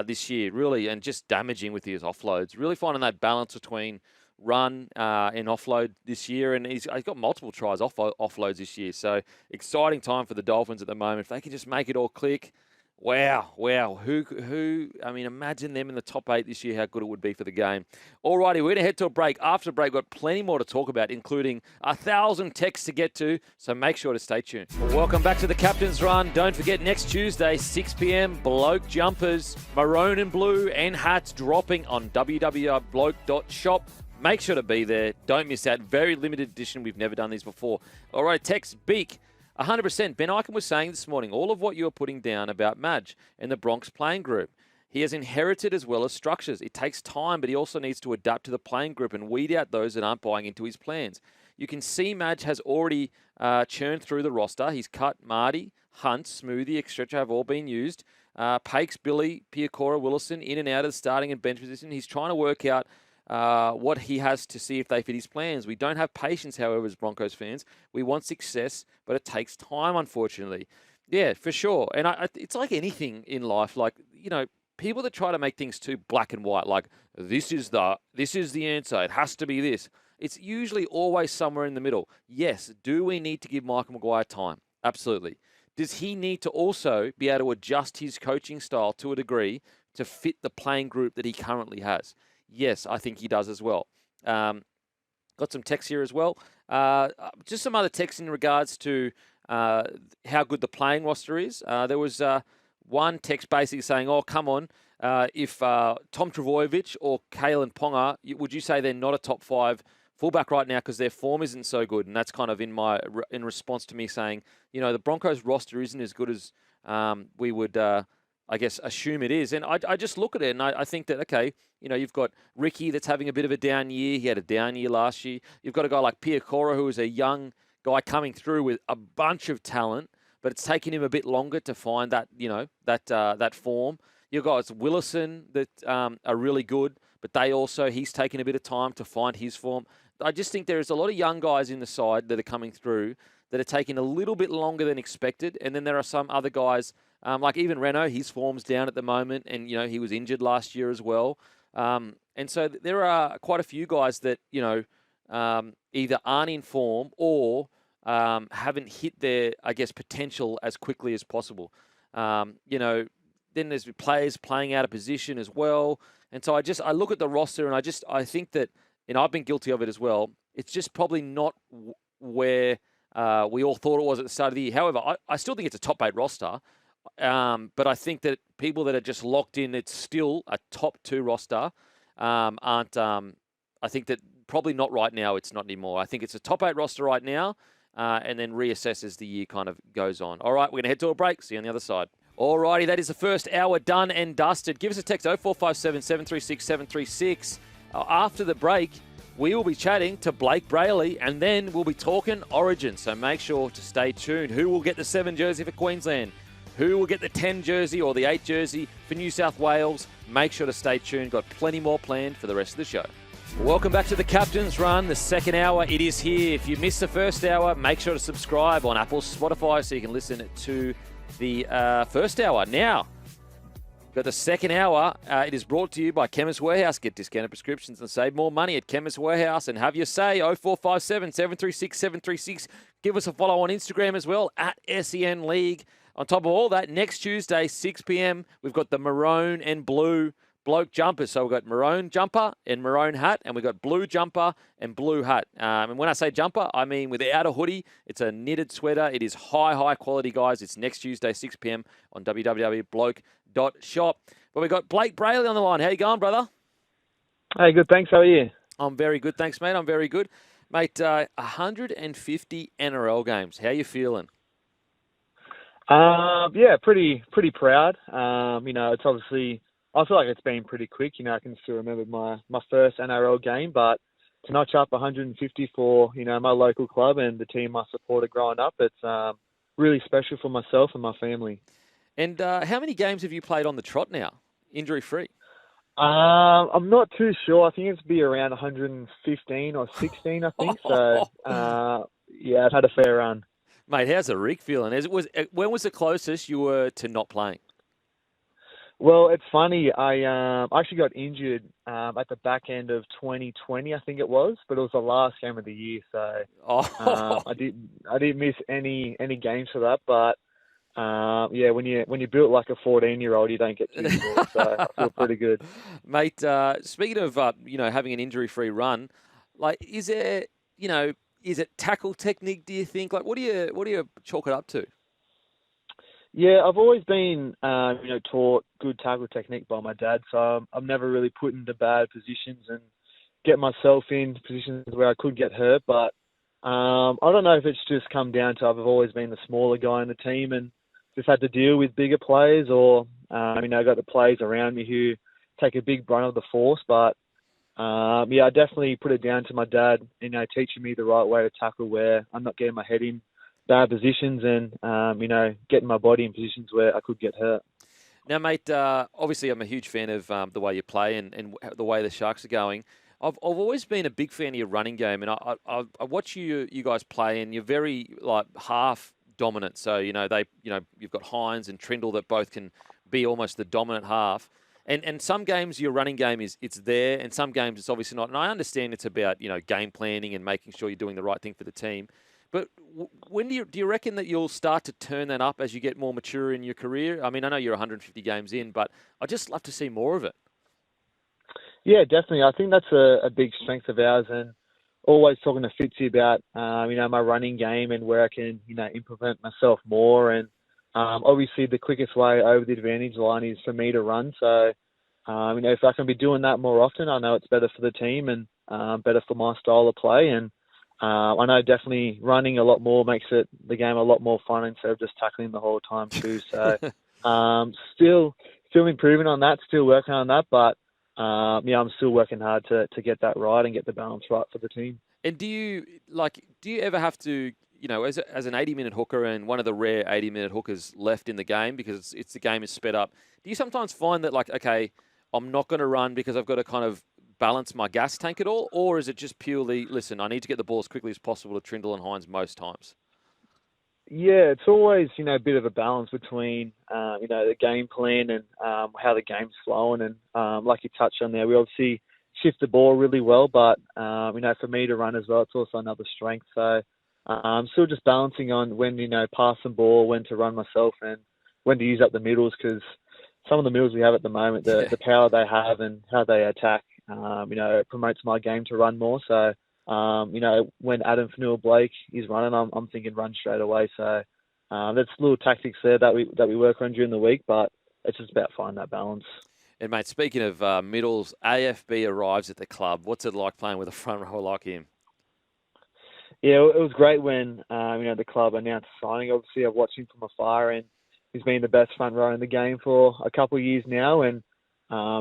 this year, really, and just damaging with his offloads. Really finding that balance between run and offload this year, and he's got multiple tries offloads this year. So exciting time for the Dolphins at the moment. If they can just make it all click, wow. Who? I mean, imagine them in the top 8 this year, how good it would be for the game. Alrighty, we're going to head to a break. After the break, we've got plenty more to talk about, including 1,000 texts to get to, so make sure to stay tuned. Well, welcome back to the Captain's Run. Don't forget, next Tuesday, 6 p.m, Bloke jumpers, maroon and blue, and hats dropping on www.bloke.shop. Make sure to be there. Don't miss out. Very limited edition. We've never done these before. All right, text Beak. 100%. Ben Eichen was saying this morning all of what you're putting down about Madge and the Bronx playing group. He has inherited as well as structures. It takes time, but he also needs to adapt to the playing group and weed out those that aren't buying into his plans. You can see Madge has already churned through the roster. He's cut Marty, Hunt, Smoothie, etc. have all been used. Pakes, Billy, Piacora, Willison in and out of the starting and bench position. He's trying to work out what he has to see if they fit his plans. We don't have patience, however, as Broncos fans. We want success, but it takes time, unfortunately. Yeah, for sure. And it's like anything in life. Like, people that try to make things too black and white, like this is the answer. It has to be this. It's usually always somewhere in the middle. Yes, do we need to give Michael Maguire time? Absolutely. Does he need to also be able to adjust his coaching style to a degree to fit the playing group that he currently has? Yes, I think he does as well. Got some text here as well. Just some other text in regards to how good the playing roster is. There was one text basically saying, oh, come on, if Tom Trbojevic or Kalen Ponga, would you say they're not a top 5 fullback right now because their form isn't so good? And that's kind of in response to me saying, the Broncos roster isn't as good as we would, I guess, assume it is. And I just look at it and I think that, okay, you've got Ricky that's having a bit of a down year. He had a down year last year. You've got a guy like Piacora who is a young guy coming through with a bunch of talent, but it's taken him a bit longer to find that, that form. You've got Willison that are really good, but he's taken a bit of time to find his form. I just think there's a lot of young guys in the side that are coming through that are taking a little bit longer than expected. And then there are some other guys, like even Renault, his form's down at the moment, and, he was injured last year as well. And so there are quite a few guys that, either aren't in form or haven't hit their, I guess, potential as quickly as possible. Then there's players playing out of position as well. And so I look at the roster and I think that, and I've been guilty of it as well, it's just probably not where we all thought it was at the start of the year. However, I still think it's a top 8 roster. But I think that people that are just locked in, it's still a top 2 roster, aren't, I think that probably not right now, it's not anymore. I think it's a top 8 roster right now, and then reassess as the year kind of goes on. All right, we're going to head to a break. See you on the other side. All righty, that is the first hour done and dusted. Give us a text 0457 736 736. After the break, we will be chatting to Blayke Brailey, and then we'll be talking Origin. So make sure to stay tuned. Who will get the 7 jersey for Queensland? Who will get the 10 jersey or the 8 jersey for New South Wales? Make sure to stay tuned. Got plenty more planned for the rest of the show. Welcome back to the Captain's Run, the second hour. It is here. If you missed the first hour, make sure to subscribe on Apple, Spotify, so you can listen to the first hour. Now, got the second hour. It is brought to you by Chemist Warehouse. Get discounted prescriptions and save more money at Chemist Warehouse. And have your say, 0457 736 736. Give us a follow on Instagram as well, at SEN League. On top of all that, next Tuesday, 6 p.m, we've got the maroon and blue bloke jumpers. So we've got maroon jumper and maroon hat, and we've got blue jumper and blue hat. And when I say jumper, I mean without a hoodie. It's a knitted sweater. It is high quality, guys. It's next Tuesday, 6 p.m. on www.bloke.shop. But we've got Blayke Brailey on the line. How you going, brother? Hey, good, thanks. How are you? I'm very good, thanks, mate. I'm very good. Mate, 150 NRL games. How you feeling? Yeah, pretty proud. It's obviously, I feel like it's been pretty quick. I can still remember my first NRL game, but to notch up 150 for, my local club and the team I supported growing up, it's really special for myself and my family. And how many games have you played on the trot now, injury-free? I'm not too sure. I think it's be around 115 or 16, I think. So, yeah, I've had a fair run. Mate, how's the rig feeling? When was the closest you were to not playing? Well, it's funny. I actually got injured at the back end of 2020, I think it was, but it was the last game of the year, so I didn't miss any games for that. But yeah, when you built like a 14-year-old, you don't get too sore, so I feel pretty good, mate. Speaking of having an injury-free run, like is it tackle technique, do you think? Like, what do you chalk it up to? Yeah, I've always been, taught good tackle technique by my dad, so I'm never really put into bad positions and get myself in positions where I could get hurt. But I don't know if it's just come down to I've always been the smaller guy in the team and just had to deal with bigger players, or I got the players around me who take a big brunt of the force, but I definitely put it down to my dad, teaching me the right way to tackle where I'm not getting my head in bad positions and, getting my body in positions where I could get hurt. Now, mate, obviously I'm a huge fan of the way you play and the way the Sharks are going. I've always been a big fan of your running game, and I watch you guys play, and you're very half dominant. So you've got Hines and Trindle that both can be almost the dominant half. And some games your running game it's there, and some games it's obviously not. And I understand it's about game planning and making sure you're doing the right thing for the team. But when do you reckon that you'll start to turn that up as you get more mature in your career? I mean, I know you're 150 games in, but I'd just love to see more of it. Yeah, definitely. I think that's a big strength of ours, and always talking to Fitzy about, my running game and where I can, implement myself more. And obviously the quickest way over the advantage line is for me to run. So, if I can be doing that more often, I know it's better for the team and better for my style of play. And I know definitely running a lot more makes the game a lot more fun instead of just tackling the whole time too. So still improving on that, still working on that, but I'm still working hard to get that right and get the balance right for the team. And do you ever have to, as an 80-minute hooker and one of the rare 80-minute hookers left in the game because the game is sped up, do you sometimes find that okay, I'm not going to run because I've got to kind of balance my gas tank at all? Or is it just purely, listen, I need to get the ball as quickly as possible to Trindle and Hines most times? Yeah, it's always, a bit of a balance between, the game plan and how the game's flowing. And like you touched on there, we obviously shift the ball really well, but, for me to run as well, it's also another strength. So I'm still just balancing on when, pass the ball, when to run myself and when to use up the middles, because some of the middles we have at the moment, the power they have and how they attack, it promotes my game to run more. So, when Adam Blayke is running, I'm thinking run straight away. So that's little tactics there that we work on during the week, but it's just about finding that balance. And, mate, speaking of middles, AFB arrives at the club. What's it like playing with a front rower like him? Yeah, it was great when, the club announced signing. Obviously, I've watched him from afar, and he's been the best front rower in the game for a couple of years now. And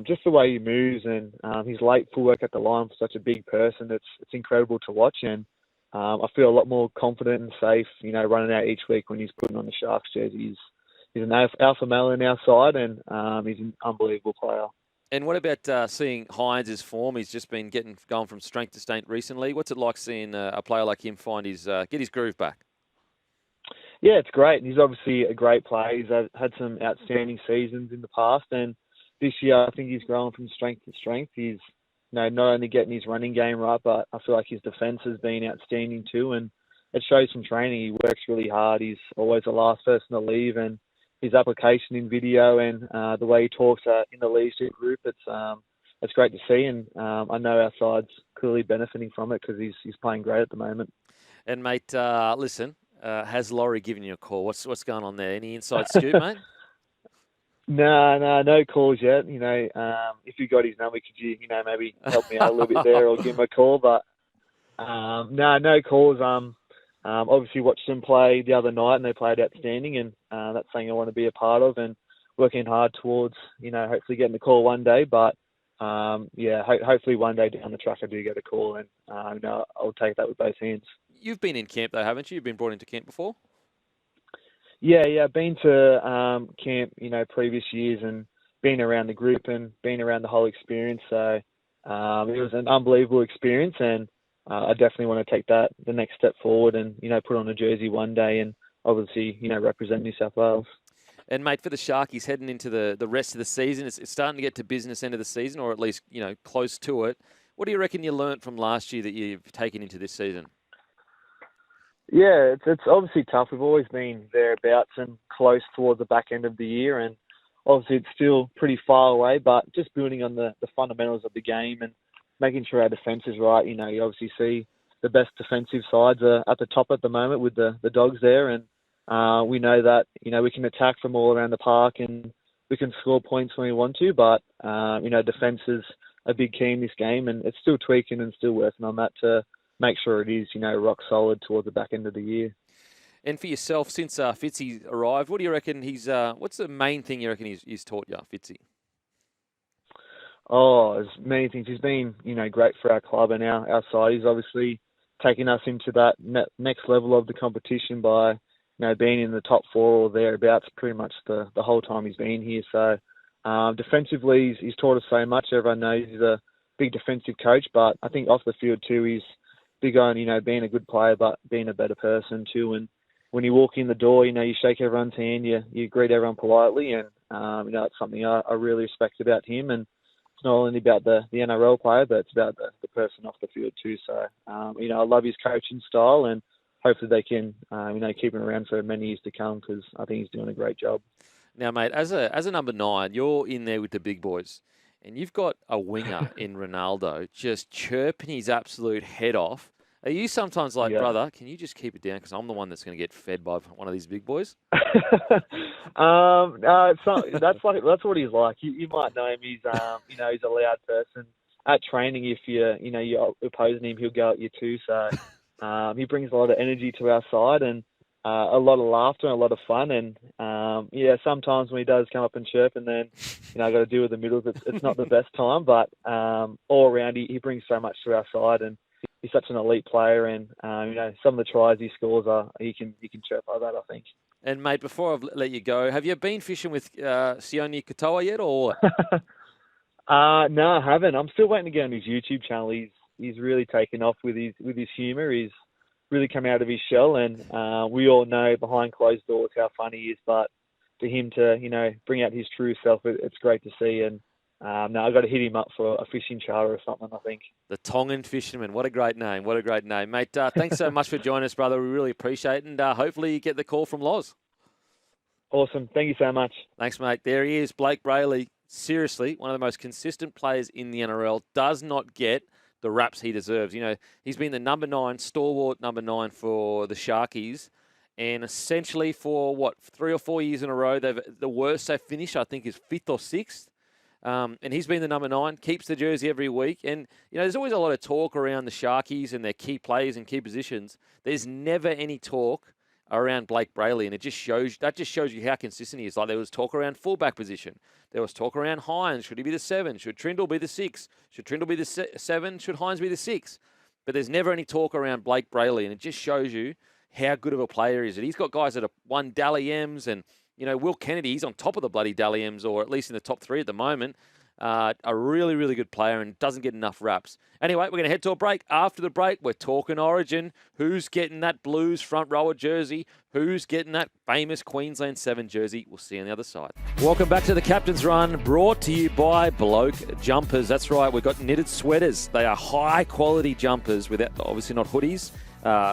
just the way he moves and his late footwork at the line for such a big person, it's incredible to watch. And I feel a lot more confident and safe, running out each week when he's putting on the Sharks jersey. He's an alpha male in our side, and he's an unbelievable player. And what about seeing Hines' form? He's just been going from strength to strength recently. What's it like seeing a player like him get his groove back? Yeah, it's great. He's obviously a great player. He's had some outstanding seasons in the past, and this year I think he's grown from strength to strength. He's not only getting his running game right, but I feel like his defence has been outstanding too, and it shows from training. He works really hard. He's always the last person to leave, and his application in video and the way he talks in the leadership group, it's great to see, and I know our side's clearly benefiting from it because he's playing great at the moment. And mate, listen, has Laurie given you a call? What's going on there? Any inside scoop, mate? No calls yet. If you got his number, could you, maybe help me out a little bit there or give him a call? But no calls. Obviously watched them play the other night and they played outstanding, and that's something I want to be a part of and working hard towards, hopefully getting the call one day. But hopefully one day down the track I do get a call, and I'll take that with both hands. You've been in camp though, haven't you? You've been brought into camp before? Yeah, I've been to camp, previous years and been around the group and been around the whole experience. So it was an unbelievable experience, and I definitely want to take that the next step forward and, put on a jersey one day and obviously, represent New South Wales. And, mate, for the Sharkies heading into the rest of the season, it's starting to get to business end of the season, or at least, close to it. What do you reckon you learnt from last year that you've taken into this season? Yeah, it's obviously tough. We've always been thereabouts and close towards the back end of the year, and obviously it's still pretty far away, but just building on the fundamentals of the game and making sure our defence is right. You obviously see the best defensive sides are at the top at the moment with the Dogs there, and we know that, we can attack from all around the park and we can score points when we want to, but, defence is a big key in this game, and it's still tweaking and still working on that to make sure it is, rock solid towards the back end of the year. And for yourself, since Fitzy arrived, what do you reckon what's the main thing you reckon he's taught you, Fitzy? Oh, there's many things. He's been, great for our club and our side. He's obviously taken us into that next level of the competition by, being in the top 4 or thereabouts pretty much the whole time he's been here. So defensively, he's taught us so much. Everyone knows he's a big defensive coach, but I think off the field too, he's big on, being a good player, but being a better person too. And when you walk in the door, you shake everyone's hand, you greet everyone politely, and it's something I really respect about him. And it's not only about the NRL player, but it's about the person off the field too. So, I love his coaching style, and hopefully they can, keep him around for many years to come, because I think he's doing a great job. Now, mate, as a number 9, you're in there with the big boys, and you've got a winger in Ronaldo just chirping his absolute head off. Are you sometimes like, brother, can you just keep it down because I'm the one that's going to get fed by one of these big boys? No, that's what he's like. You might know him. He's he's a loud person. At training, if you're opposing him, he'll go at you too. So he brings a lot of energy to our side, and a lot of laughter and a lot of fun. And sometimes when he does come up and chirp, and then I got to deal with the middles, it's not the best time. But all around, he brings so much to our side, and he's such an elite player, and some of the tries he scores he can chirp like that, I think. And mate, before I let you go, have you been fishing with Sione Katoa yet, or? No, I haven't. I'm still waiting to get on his YouTube channel. He's really taken off with his humour. He's really come out of his shell, and we all know behind closed doors how funny he is. But for him to bring out his true self, it's great to see. And no, I've got to hit him up for a fishing charter or something, I think. The Tongan Fisherman. What a great name. What a great name. Mate, thanks so much for joining us, brother. We really appreciate it. And hopefully you get the call from Loz. Awesome. Thank you so much. Thanks, mate. There he is, Blayke Brailey. Seriously, one of the most consistent players in the NRL. Does not get the raps he deserves. He's been the number 9, stalwart number 9 for the Sharkies. And essentially for, 3 or 4 years in a row, the worst they've finished, I think, is 5th or 6th. And he's been the number 9, keeps the jersey every week. And, there's always a lot of talk around the Sharkies and their key players and key positions. There's never any talk around Blayke Brailey, and that just shows you how consistent he is. Like, there was talk around fullback position. There was talk around Hines. Should he be the 7? Should Trindle be the 6? Should Trindle be the 7? Should Hines be the 6? But there's never any talk around Blayke Brailey, and it just shows you how good of a player he is. And he's got guys that have won Dally M's, and Will Kennedy, he's on top of the bloody Dally M's, or at least in the top 3 at the moment. A really, really good player and doesn't get enough raps. Anyway, we're going to head to a break. After the break, we're talking Origin. Who's getting that Blues front rower jersey? Who's getting that famous Queensland 7 jersey? We'll see you on the other side. Welcome back to the Captain's Run, brought to you by Bloke Jumpers. That's right, we've got knitted sweaters. They are high-quality jumpers, without obviously not hoodies.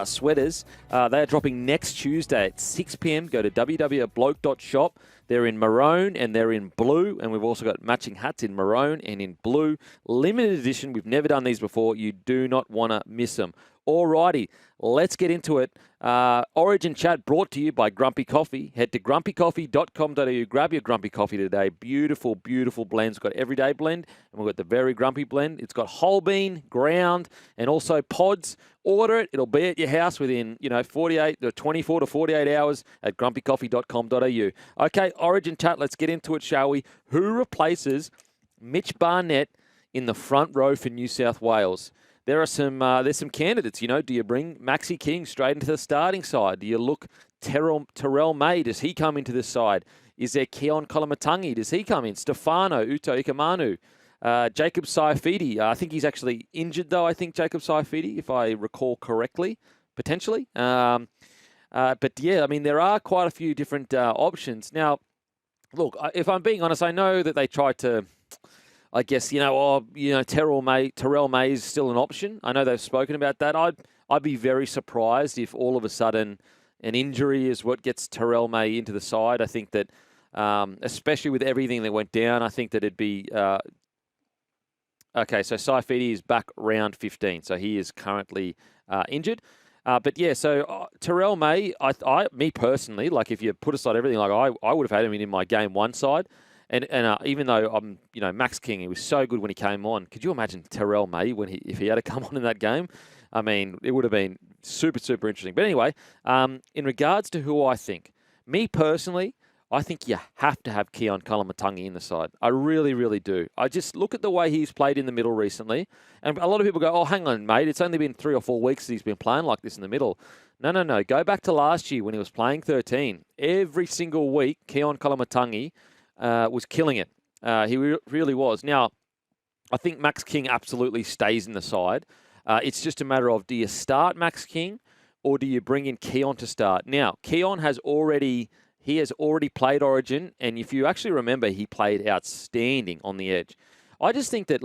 Sweaters. They are dropping next Tuesday at 6 p.m. Go to www.bloke.shop. They're in maroon and they're in blue, and we've also got matching hats in maroon and in blue. Limited edition. We've never done these before. You do not want to miss them. Alrighty, let's get into it. Origin Chat brought to you by Grumpy Coffee. Head to grumpycoffee.com.au. Grab your Grumpy Coffee today. Beautiful, beautiful blends. We've got Everyday Blend, and we've got the Very Grumpy Blend. It's got whole bean, ground, and also pods. Order it. It'll be at your house within 24 to 48 hours at grumpycoffee.com.au. Okay, Origin Chat, let's get into it, shall we? Who replaces Mitch Barnett in the front row for New South Wales? There's some candidates. Do you bring Maxi King straight into the starting side? Do you look Terrell May? Does he come into this side? Is there Keon Kolamatangi? Does he come in? Stefano Uto Ikamanu? Jacob Saifidi. I think he's actually injured, though, Jacob Saifidi, if I recall correctly, potentially. But, yeah, there are quite a few different options. Now, look, if I'm being honest, I know that they tried to... I guess, Terrell May is still an option. I know they've spoken about that. I'd be very surprised if all of a sudden an injury is what gets Terrell May into the side. I think that, especially with everything that went down, I think that it'd be... Okay, so Saifidi is back round 15, so he is currently injured. But yeah, so Terrell May, me personally, like if you put aside everything, like I would have had him in my game 1 side. And even though I'm, Max King, he was so good when he came on. Could you imagine Terrell May if he had to come on in that game? I mean, it would have been super, super interesting. But anyway, in regards to who I think, me personally, I think you have to have Keon Kalamatangi in the side. I really, really do. I just look at the way he's played in the middle recently, and a lot of people go, oh, hang on, mate, it's only been 3 or 4 weeks he's been playing like this in the middle. No. Go back to last year when he was playing 13. Every single week, Keon Kalamatangi was killing it. He really was. Now, I think Max King absolutely stays in the side. It's just a matter of, do you start Max King or do you bring in Keon to start? Now, Keon has already played Origin, and if you actually remember, he played outstanding on the edge. I just think that,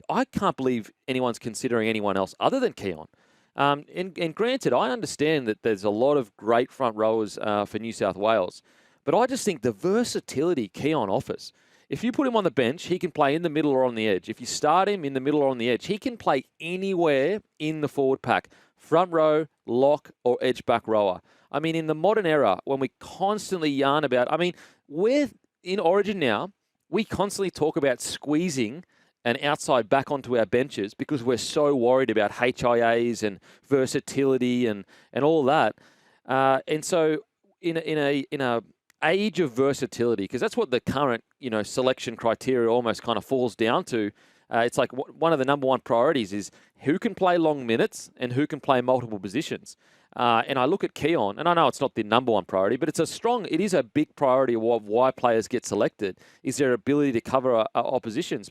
I can't believe anyone's considering anyone else other than Keon. And granted, I understand that there's a lot of great front rowers for New South Wales, but I just think the versatility Keon offers. If you put him on the bench, he can play in the middle or on the edge. If you start him in the middle or on the edge, he can play anywhere in the forward pack. Front row, lock, or edge back rower. I mean, in the modern era, when we constantly yarn about, we're in Origin now, we constantly talk about squeezing an outside back onto our benches because we're so worried about HIAs and versatility and all that. And so in a age of versatility, because that's what the current selection criteria almost kind of falls down to. It's like one of the number one priorities is who can play long minutes and who can play multiple positions. And I look at Keon, and I know it's not the number one priority, but it is a big priority of why players get selected, is their ability to cover oppositions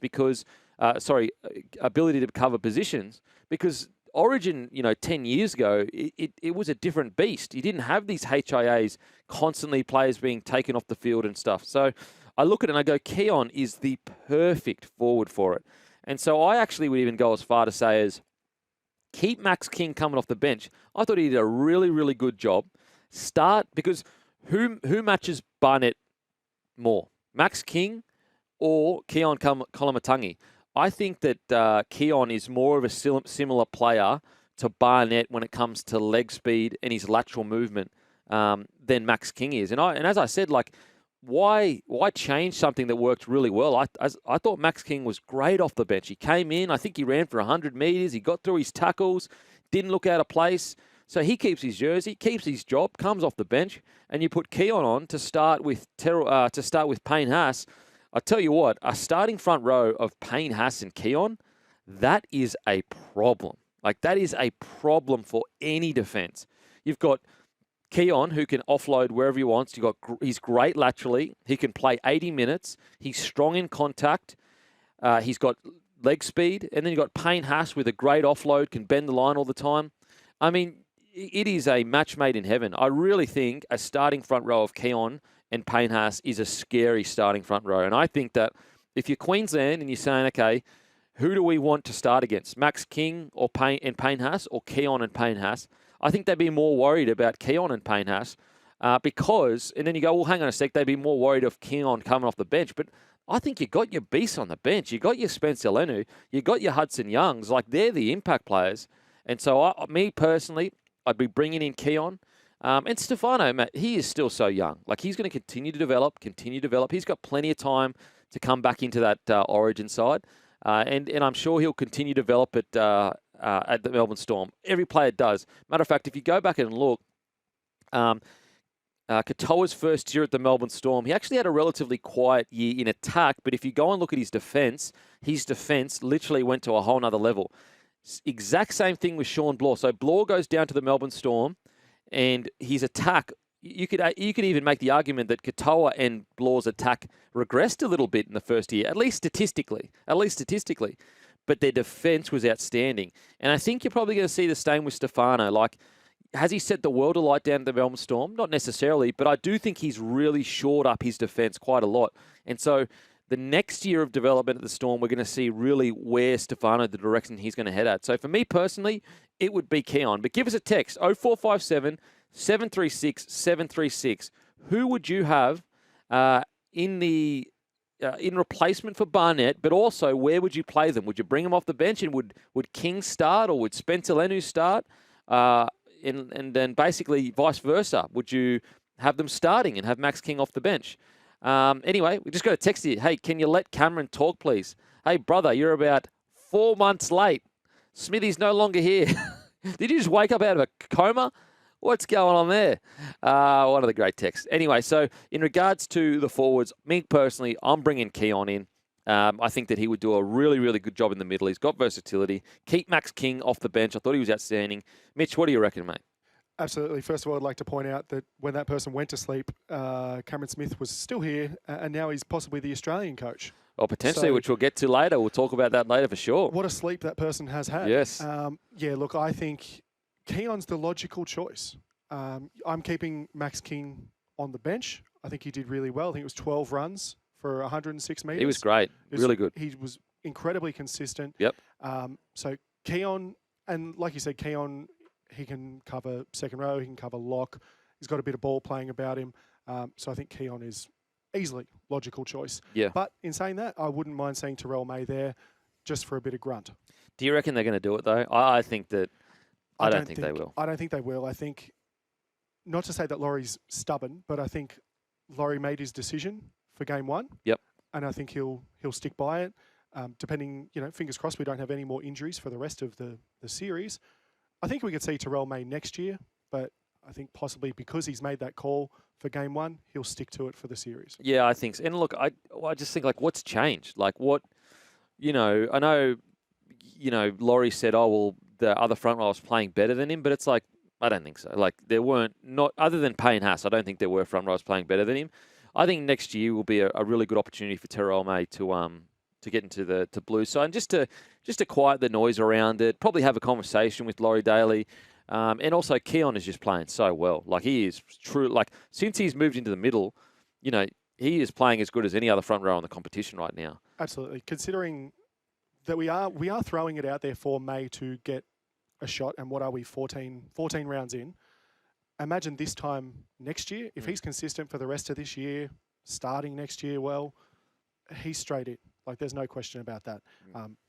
ability to cover positions, because Origin, 10 years ago, it was a different beast. You didn't have these HIAs, constantly players being taken off the field and stuff. So I look at it and I go, Keon is the perfect forward for it. And so I actually would even go as far to say as keep Max King coming off the bench. I thought he did a really, really good job. Because who matches Barnett more? Max King or Keon Kalamatangi? I think that Keon is more of a similar player to Barnett when it comes to leg speed and his lateral movement than Max King is. And as I said, why change something that worked really well? I thought Max King was great off the bench. He came in, I think he ran for 100 metres, he got through his tackles, didn't look out of place. So he keeps his jersey, keeps his job, comes off the bench, and you put Keon on to start with Payne Haas. I tell you what, a starting front row of Payne Haas and Keon, that is a problem. That is a problem for any defence. You've got Keon, who can offload wherever he wants. He's great laterally. He can play 80 minutes. He's strong in contact. He's got leg speed. And then you've got Payne Haas with a great offload, can bend the line all the time. I mean, it is a match made in heaven. I really think a starting front row of Keon and Payne Haas is a scary starting front row. And I think that if you're Queensland and you're saying, okay, who do we want to start against? Max King or Payne Haas, or Keon and Payne Haas? I think they'd be more worried about Keon and Payne Haas because, and then you go, well, hang on a sec, they'd be more worried of Keon coming off the bench. But I think you got your beasts on the bench. You got your Spencer Lenu. You got your Hudson Youngs. They're the impact players. And so me personally, I'd be bringing in Keon. And Stefano, Matt, he is still so young. He's going to continue to develop. He's got plenty of time to come back into that Origin side. And I'm sure he'll continue to develop at the Melbourne Storm. Every player does. Matter of fact, if you go back and look, Katoa's first year at the Melbourne Storm, he actually had a relatively quiet year in attack. But if you go and look at his defence literally went to a whole nother level. Exact same thing with Sean Bloor. So Bloor goes down to the Melbourne Storm, and his attack, you could even make the argument that Katoa and Bloor's attack regressed a little bit in the first year, at least statistically. But their defence was outstanding. And I think you're probably going to see the same with Stefano. Has he set the world alight down at the Melbourne Storm? Not necessarily, but I do think he's really shored up his defence quite a lot. And so the next year of development at the Storm, we're going to see really where Stefano, the direction he's going to head at. So for me personally, it would be Keon. But give us a text, 0457 736 736. Who would you have in replacement for Barnett, but also where would you play them? Would you bring them off the bench, and would King start, or would Spencer Lenu start? And then basically vice versa. Would you have them starting and have Max King off the bench? Anyway, we just got a text here. Hey, can you let Cameron talk, please? Hey, brother, you're about 4 months late. Smithy's no longer here. Did you just wake up out of a coma? What's going on there? One of the great texts. Anyway, so in regards to the forwards, me personally, I'm bringing Keon in. I think that he would do a really, really good job in the middle. He's got versatility. Keep Max King off the bench. I thought he was outstanding. Mitch, what do you reckon, mate? Absolutely. First of all, I'd like to point out that when that person went to sleep, Cameron Smith was still here, and now he's possibly the Australian coach. Well, potentially, So- which we'll get to later. We'll talk about that later for sure. What a sleep that person has had. Yes. Yeah, look, I think Keon's the logical choice. I'm keeping Max King on the bench. I think he did really well. I think it was 12 runs for 106 metres. He was great. Really good. He was incredibly consistent. Yep. So Keon, and like you said, Keon, he can cover second row, he can cover lock. He's got a bit of ball playing about him. So I think Keon is easily logical choice. Yeah. But in saying that, I wouldn't mind seeing Terrell May there just for a bit of grunt. Do you reckon they're going to do it, though? I think that... I don't think they will. I don't think they will. I think, not to say that Laurie's stubborn, but I think Laurie made his decision for game one. Yep. And I think he'll stick by it. Depending, fingers crossed we don't have any more injuries for the rest of the series. I think we could see Terrell May next year, but I think possibly because he's made that call for game one, he'll stick to it for the series. Yeah, I think so. And look, I just think, what's changed? I know, Laurie said, oh, well, the other front row was playing better than him, but it's I don't think so. There weren't, not other than Payne Haas, I don't think there were front rows playing better than him. I think next year will be a really good opportunity for Terrell May to get into the Blues side and just to quiet the noise around it, probably have a conversation with Laurie Daly. And also Keon is just playing so well. He is true. Since he's moved into the middle, he is playing as good as any other front row in the competition right now. Absolutely. Considering that we are throwing it out there for May to get a shot, and what are we, 14 rounds in? Imagine this time next year, if he's consistent for the rest of this year, starting next year, well, he's straight in. There's no question about that.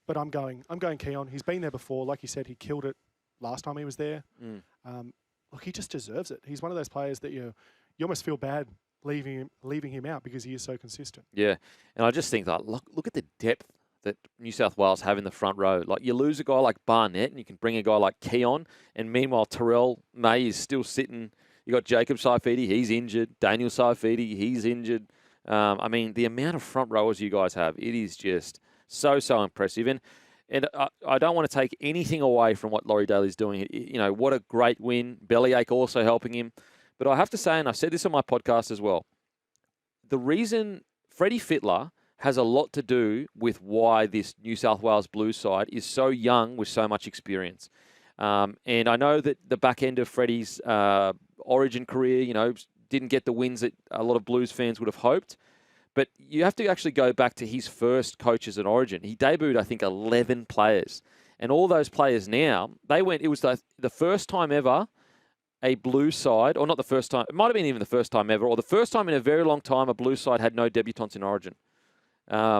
But I'm going Keon. He's been there before. Like you said, he killed it last time he was there. Look, he just deserves it. He's one of those players that you almost feel bad leaving him out because he is so consistent. Yeah, and I just think look at the depth that New South Wales have in the front row. You lose a guy like Barnett and you can bring a guy like Keon, and meanwhile Terrell May is still sitting. You got Jacob Saifidi, he's injured. Daniel Saifidi, he's injured. The amount of front rowers you guys have, it is just so impressive. And I don't want to take anything away from what Laurie Daly's doing. What a great win. Bellyache also helping him. But I have to say, and I've said this on my podcast as well, the reason Freddie Fittler has a lot to do with why this New South Wales Blues side is so young with so much experience. And I know that the back end of Freddie's Origin career, didn't get the wins that a lot of Blues fans would have hoped. But you have to actually go back to his first coaches in Origin. He debuted, I think, 11 players. And all those players now, it was the first time ever a Blues side, or not the first time, it might have been even the first time ever, or the first time in a very long time a Blues side had no debutants in Origin. I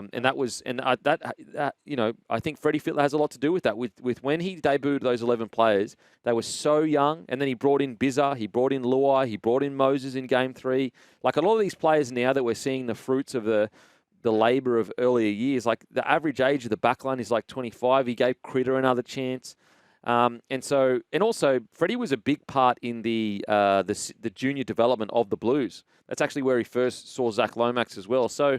think Freddie Fittler has a lot to do with that. With when he debuted those 11 players, they were so young, and then he brought in Bizza, he brought in Luai, he brought in Moses in Game 3. A lot of these players now that we're seeing the fruits of the labour of earlier years, the average age of the backline is 25. He gave Critter another chance. And also Freddie was a big part in the junior development of the Blues. That's actually where he first saw Zach Lomax as well. So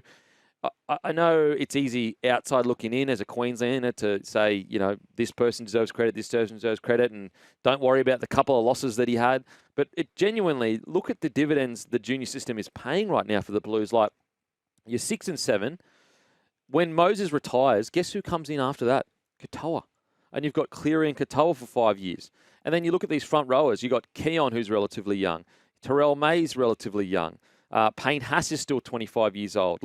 I know it's easy outside looking in as a Queenslander to say, this person deserves credit, this person deserves credit, and don't worry about the couple of losses that he had. But it genuinely, look at the dividends the junior system is paying right now for the Blues. You're 6 and 7. When Moses retires, guess who comes in after that? Katoa. And you've got Cleary and Katoa for 5 years. And then you look at these front rowers. You've got Keon, who's relatively young. Terrell May's relatively young. Payne Haas is still 25 years old.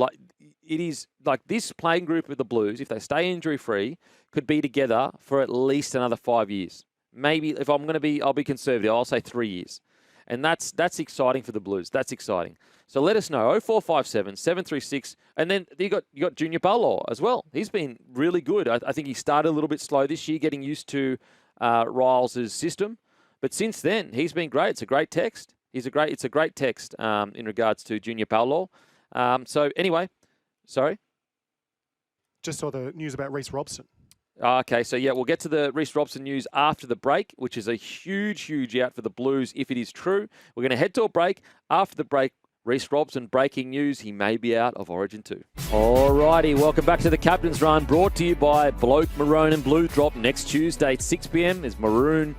It is this playing group of the Blues, if they stay injury-free, could be together for at least another 5 years. Maybe, if I'm going to be, I'll be conservative, I'll say 3 years. And that's exciting for the Blues. That's exciting. So let us know, 0457 736. And then you got Junior Belmore as well. He's been really good. I think he started a little bit slow this year, getting used to Riles' system. But since then, he's been great. It's a great text. It's a great text in regards to Junior Belmore. So anyway, sorry? Just saw the news about Reece Robson. Okay, so yeah, we'll get to the Reece Robson news after the break, which is a huge, huge out for the Blues if it is true. We're going to head to a break. After the break, Reece Robson, breaking news, he may be out of Origin 2. Alrighty, welcome back to the Captain's Run, brought to you by Blayke Maroon and Blue. Drop next Tuesday at 6 p.m. is maroon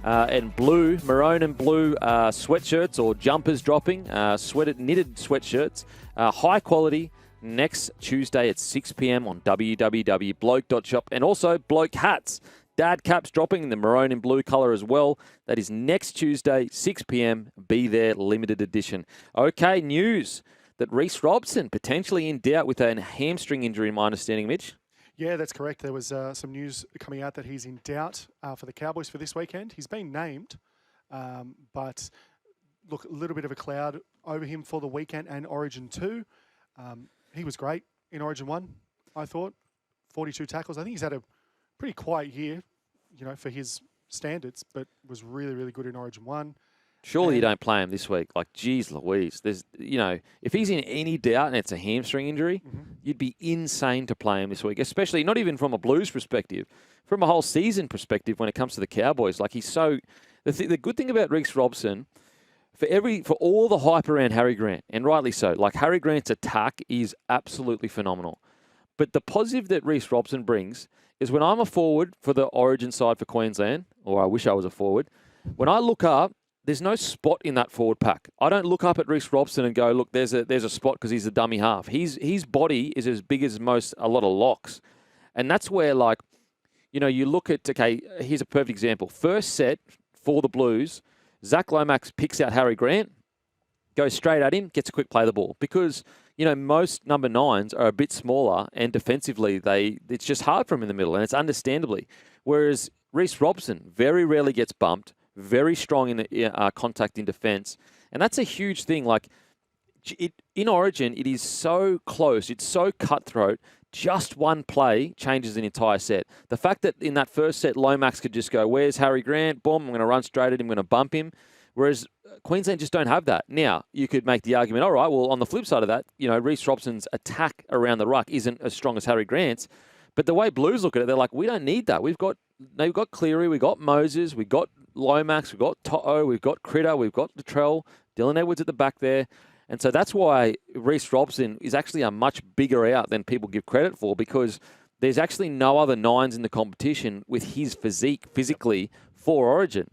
and blue, maroon and blue sweatshirts or jumpers dropping, knitted sweatshirts, high quality. Next Tuesday at 6 p.m. on www.bloke.shop. And also Bloke hats. Dad caps dropping in the maroon and blue colour as well. That is next Tuesday, 6 p.m. Be there, limited edition. Okay, news that Reece Robson potentially in doubt with a hamstring injury, in my understanding, Mitch. Yeah, that's correct. There was some news coming out that he's in doubt for the Cowboys for this weekend. He's been named, but look, a little bit of a cloud over him for the weekend and Origin 2. He was great in Origin 1, I thought. 42 tackles. I think he's had a pretty quiet year, for his standards, but was really, really good in Origin 1. Surely you don't play him this week. Like, geez Louise. There's, if he's in any doubt and it's a hamstring injury, you'd be insane to play him this week, especially not even from a Blues perspective, from a whole season perspective when it comes to the Cowboys. Like, he's so... The good thing about Reece Robson... For all the hype around Harry Grant, and rightly so, like Harry Grant's attack is absolutely phenomenal. But the positive that Reece Robson brings is when I'm a forward for the Origin side for Queensland, or I wish I was a forward, when I look up, there's no spot in that forward pack. I don't look up at Reece Robson and go, look, there's a spot because he's a dummy half. His body is as big as a lot of locks. And that's where, you look at, okay, here's a perfect example. First set for the Blues, Zach Lomax picks out Harry Grant, goes straight at him, gets a quick play of the ball. Because, most number 9s are a bit smaller and defensively it's just hard for him in the middle, and it's understandably. Whereas Reece Robson very rarely gets bumped, very strong in contact in defence. And that's a huge thing. Like, in Origin, it is so close, it's so cutthroat. Just one play changes an entire set. The fact that in that first set, Lomax could just go, where's Harry Grant? Boom, I'm going to run straight at him, I'm going to bump him. Whereas Queensland just don't have that. Now, you could make the argument, all right, well, on the flip side of that, Reece Robson's attack around the ruck isn't as strong as Harry Grant's. But the way Blues look at it, they're like, we don't need that. We've got Cleary, we've got Moses, we've got Lomax, we've got To'o, we've got Critter, we've got Latrell, Dylan Edwards at the back there. And so that's why Reece Robson is actually a much bigger out than people give credit for, because there's actually no other 9s in the competition with his physique physically for Origin,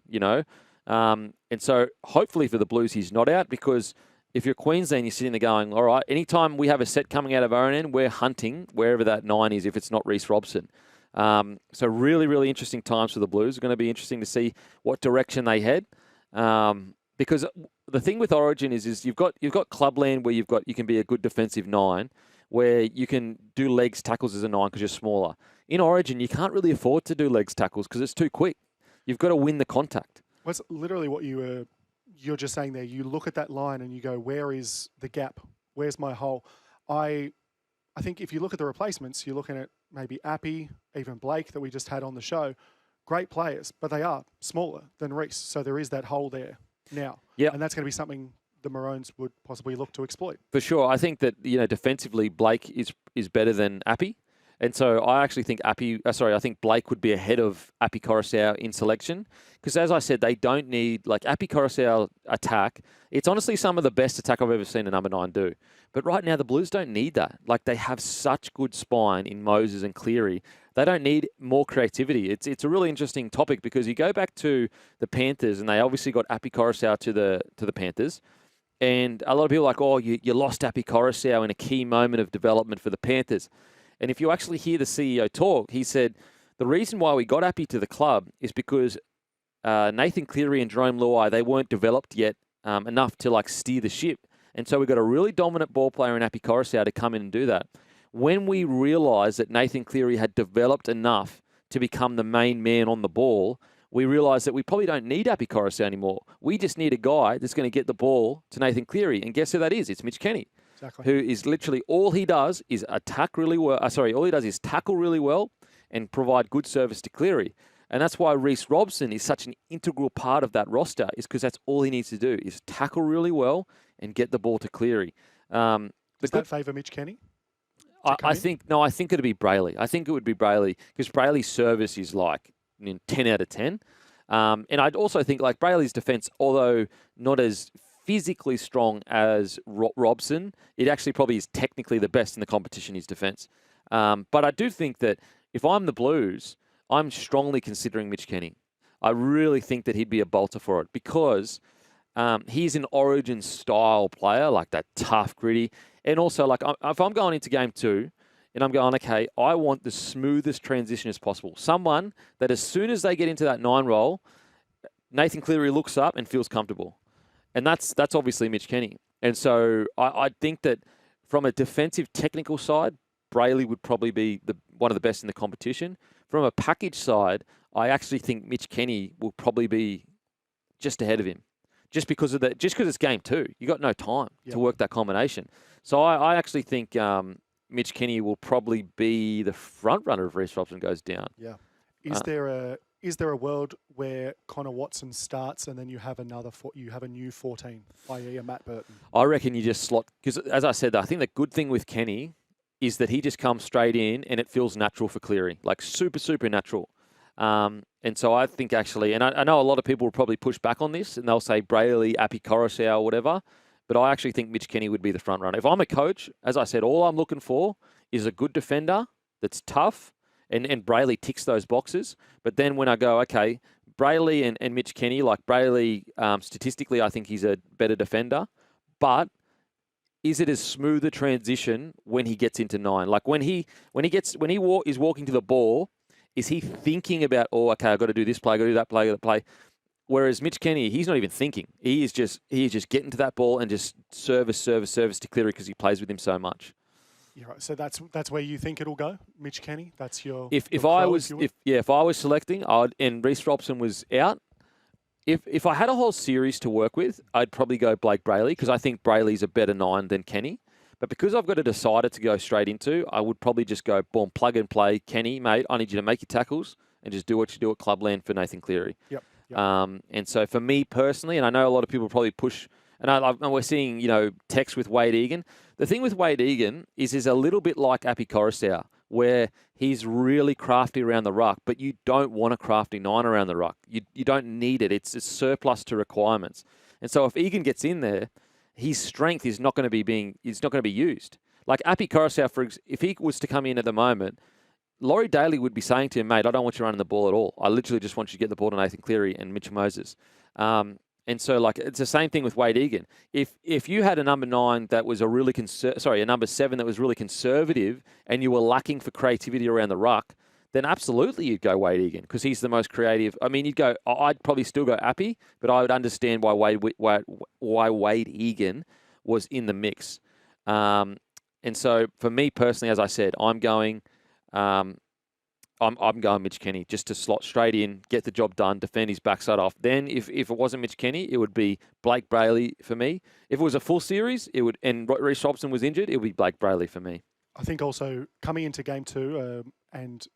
And so hopefully for the Blues, he's not out, because if you're Queensland, you're sitting there going, all right, anytime we have a set coming out of our end, we're hunting wherever that 9 is if it's not Reece Robson. So really, really interesting times for the Blues. It's going to be interesting to see what direction they head. Because the thing with Origin is you've got clubland where you can be a good defensive 9, where you can do legs tackles as a 9 because you're smaller. In Origin, you can't really afford to do legs tackles because it's too quick. You've got to win the contact. Well, that's literally what you're just saying there. You look at that line and you go, where is the gap? Where's my hole? I think if you look at the replacements, you're looking at maybe Appy, even Blayke that we just had on the show. Great players, but they are smaller than Reece. So there is that hole there now. Yeah. And that's going to be something the Maroons would possibly look to exploit. For sure. I think that, defensively, Blayke is better than Appy. And so I actually think I think Blayke would be ahead of Appy Coruscant in selection. Because as I said, they don't need, Appy Coruscant attack. It's honestly some of the best attack I've ever seen a number 9 do. But right now, the Blues don't need that. They have such good spine in Moses and Cleary. They don't need more creativity. It's a really interesting topic because you go back to the Panthers, and they obviously got Appy Coruscant to the Panthers. And a lot of people are like, oh, you lost Appy Coruscant in a key moment of development for the Panthers. And if you actually hear the CEO talk, he said, the reason why we got Appy to the club is because Nathan Cleary and Jerome Luai, they weren't developed yet enough to steer the ship. And so we got a really dominant ball player in Appy Coruscant to come in and do that. When we realised that Nathan Cleary had developed enough to become the main man on the ball, we realised that we probably don't need Appy Coruscant anymore. We just need a guy that's going to get the ball to Nathan Cleary. And guess who that is? It's Mitch Kenny. Exactly. Who is literally, all he does is tackle really well and provide good service to Cleary. And that's why Reece Robson is such an integral part of that roster, is because that's all he needs to do, is tackle really well and get the ball to Cleary. Does that favour Mitch Kenny? I think it'd be Brailey. I think it would be Brailey because Brailey's service is like 10 out of 10. And I'd also think like Brailey's defence, although not as physically strong as Robson, it actually probably is technically the best in the competition, his defence. But I do think that if I'm the Blues, I'm strongly considering Mitch Kenny. I really think that he'd be a bolter for it because he's an Origin style player, like that tough, gritty. And also, like, if I'm going into game 2 and I'm going, okay, I want the smoothest transition as possible. Someone that as soon as they get into that 9 role, Nathan Cleary looks up and feels comfortable. And that's obviously Mitch Kenny. And so I think that from a defensive technical side, Brailey would probably be one of the best in the competition. From a package side, I actually think Mitch Kenny will probably be just ahead of him. Just because it's game 2. You got no time to work that combination. So I actually think Mitch Kenny will probably be the front runner if Reece Robson goes down. Yeah. Is there a world where Connor Watson starts and then you have a new 14, i.e. a Matt Burton? I reckon you just slot because, as I said, I think the good thing with Kenny is that he just comes straight in and it feels natural for Cleary, like super, super natural. And so I think actually, and I know a lot of people will probably push back on this and they'll say Brailey, Api Coruscant or whatever, but I actually think Mitch Kenny would be the front runner. If I'm a coach, as I said, all I'm looking for is a good defender that's tough, and Brailey ticks those boxes. But then when I go, okay, Brailey and Mitch Kenny, like Brailey, statistically, I think he's a better defender, but is it as smooth a transition when he gets into 9? Like when he is walking to the ball, is he thinking about, oh, okay, I've got to do this play, I've got to do that play, I've got to play. Whereas Mitch Kenny, he's not even thinking. He is just getting to that ball and just service to Cleary because he plays with him so much. Yeah, right. So that's where you think it'll go, Mitch Kenny. That's your if I was selecting, and Reece Robson was out. If I had a whole series to work with, I'd probably go Blayke Brailey because I think Brailey's a better 9 than Kenny. But because I've got a decider to go straight into, I would probably just go, boom, plug and play. Kenny, mate, I need you to make your tackles and just do what you do at Clubland for Nathan Cleary. Yep. And so for me personally, and I know a lot of people probably push, and we're seeing, text with Wade Egan. The thing with Wade Egan is a little bit like Api Coruscant, where he's really crafty around the ruck, but you don't want a crafty 9 around the ruck. You don't need it. It's a surplus to requirements. And so if Egan gets in there, his strength is not going to be used. Like Api Coruscant, if he was to come in at the moment, Laurie Daly would be saying to him, mate, I don't want you running the ball at all. I literally just want you to get the ball to Nathan Cleary and Mitch Moses. And so, like, it's the same thing with Wade Egan. If you had a number 9 that was a number 7 that was really conservative, and you were lacking for creativity around the ruck, then absolutely you'd go Wade Egan because he's the most creative. I mean, I'd probably still go Appy, but I would understand why Wade Egan was in the mix. And so, for me personally, as I said, I'm going Mitch Kenny just to slot straight in, get the job done, defend his backside off. Then if it wasn't Mitch Kenny, it would be Blayke Brailey for me. If it was a full series, and Reece Robson was injured, it would be Blayke Brailey for me. I think also coming into game 2, and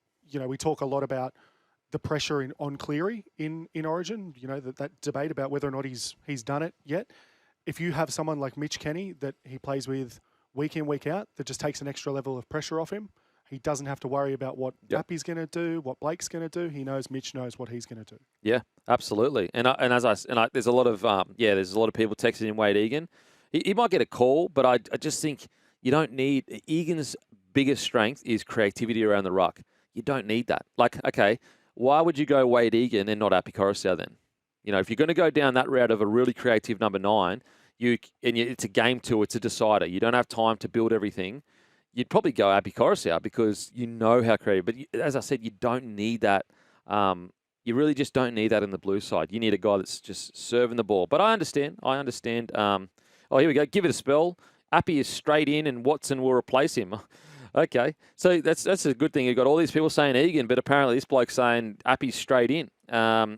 we talk a lot about the pressure on Cleary in Origin. That debate about whether or not he's done it yet. If you have someone like Mitch Kenny that he plays with week in, week out, that just takes an extra level of pressure off him. He doesn't have to worry about what Appy's going to do, what Blake's going to do. He knows Mitch knows what he's going to do. Yeah, absolutely. And there's a lot of people texting in Wade Egan. He might get a call, but I just think you don't need Egan's biggest strength is creativity around the ruck. You don't need that. Like, okay, why would you go Wade Egan and not Api Coruscant then? If you're going to go down that route of a really creative number 9, it's a game 2, it's a decider. You don't have time to build everything. You'd probably go Api Coruscant because you know how creative. But as I said, you don't need that. You really just don't need that in the blue side. You need a guy that's just serving the ball. But I understand. Here we go. Give it a spell. Api is straight in and Watson will replace him. Okay. So that's a good thing. You've got all these people saying Egan, but apparently this bloke's saying Api's straight in. Now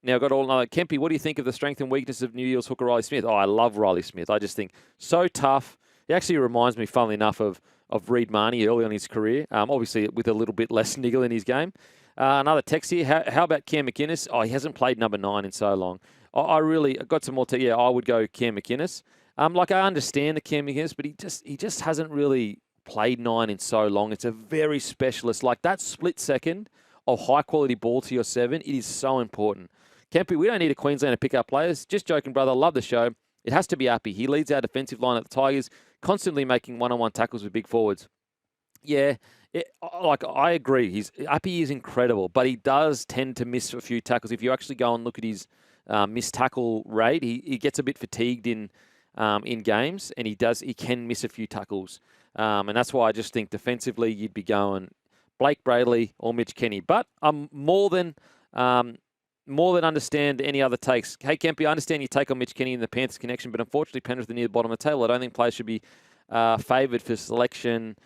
I've got all another. Kempy, what do you think of the strength and weakness of New Year's hooker Riley Smith? Oh, I love Riley Smith. I just think so tough. He actually reminds me, funnily enough, of Reed Marnie early on in his career, obviously with a little bit less niggle in his game. Another text here. How about Cam McInnes? Oh, he hasn't played number 9 in so long. I got some more. I would go Cam McInnes. I understand the Cam McInnes, but he just hasn't really played 9 in so long. It's a very specialist. Like that split second of high-quality ball to your 7, it is so important. Kempy, we don't need a Queenslander to pick up players. Just joking, brother. Love the show. It has to be Appy. He leads our defensive line at the Tigers, constantly making one-on-one tackles with big forwards. Yeah, I agree. Appy is incredible, but he does tend to miss a few tackles. If you actually go and look at his missed tackle rate, he gets a bit fatigued in games, and he can miss a few tackles. And that's why I just think defensively you'd be going Blayke Brailey or Mitch Kenny. But I'm more than understand any other takes. Hey, Kempy, I understand your take on Mitch Kenny and the Panthers connection, but unfortunately Penrith are near the bottom of the table. I don't think players should be favoured for selection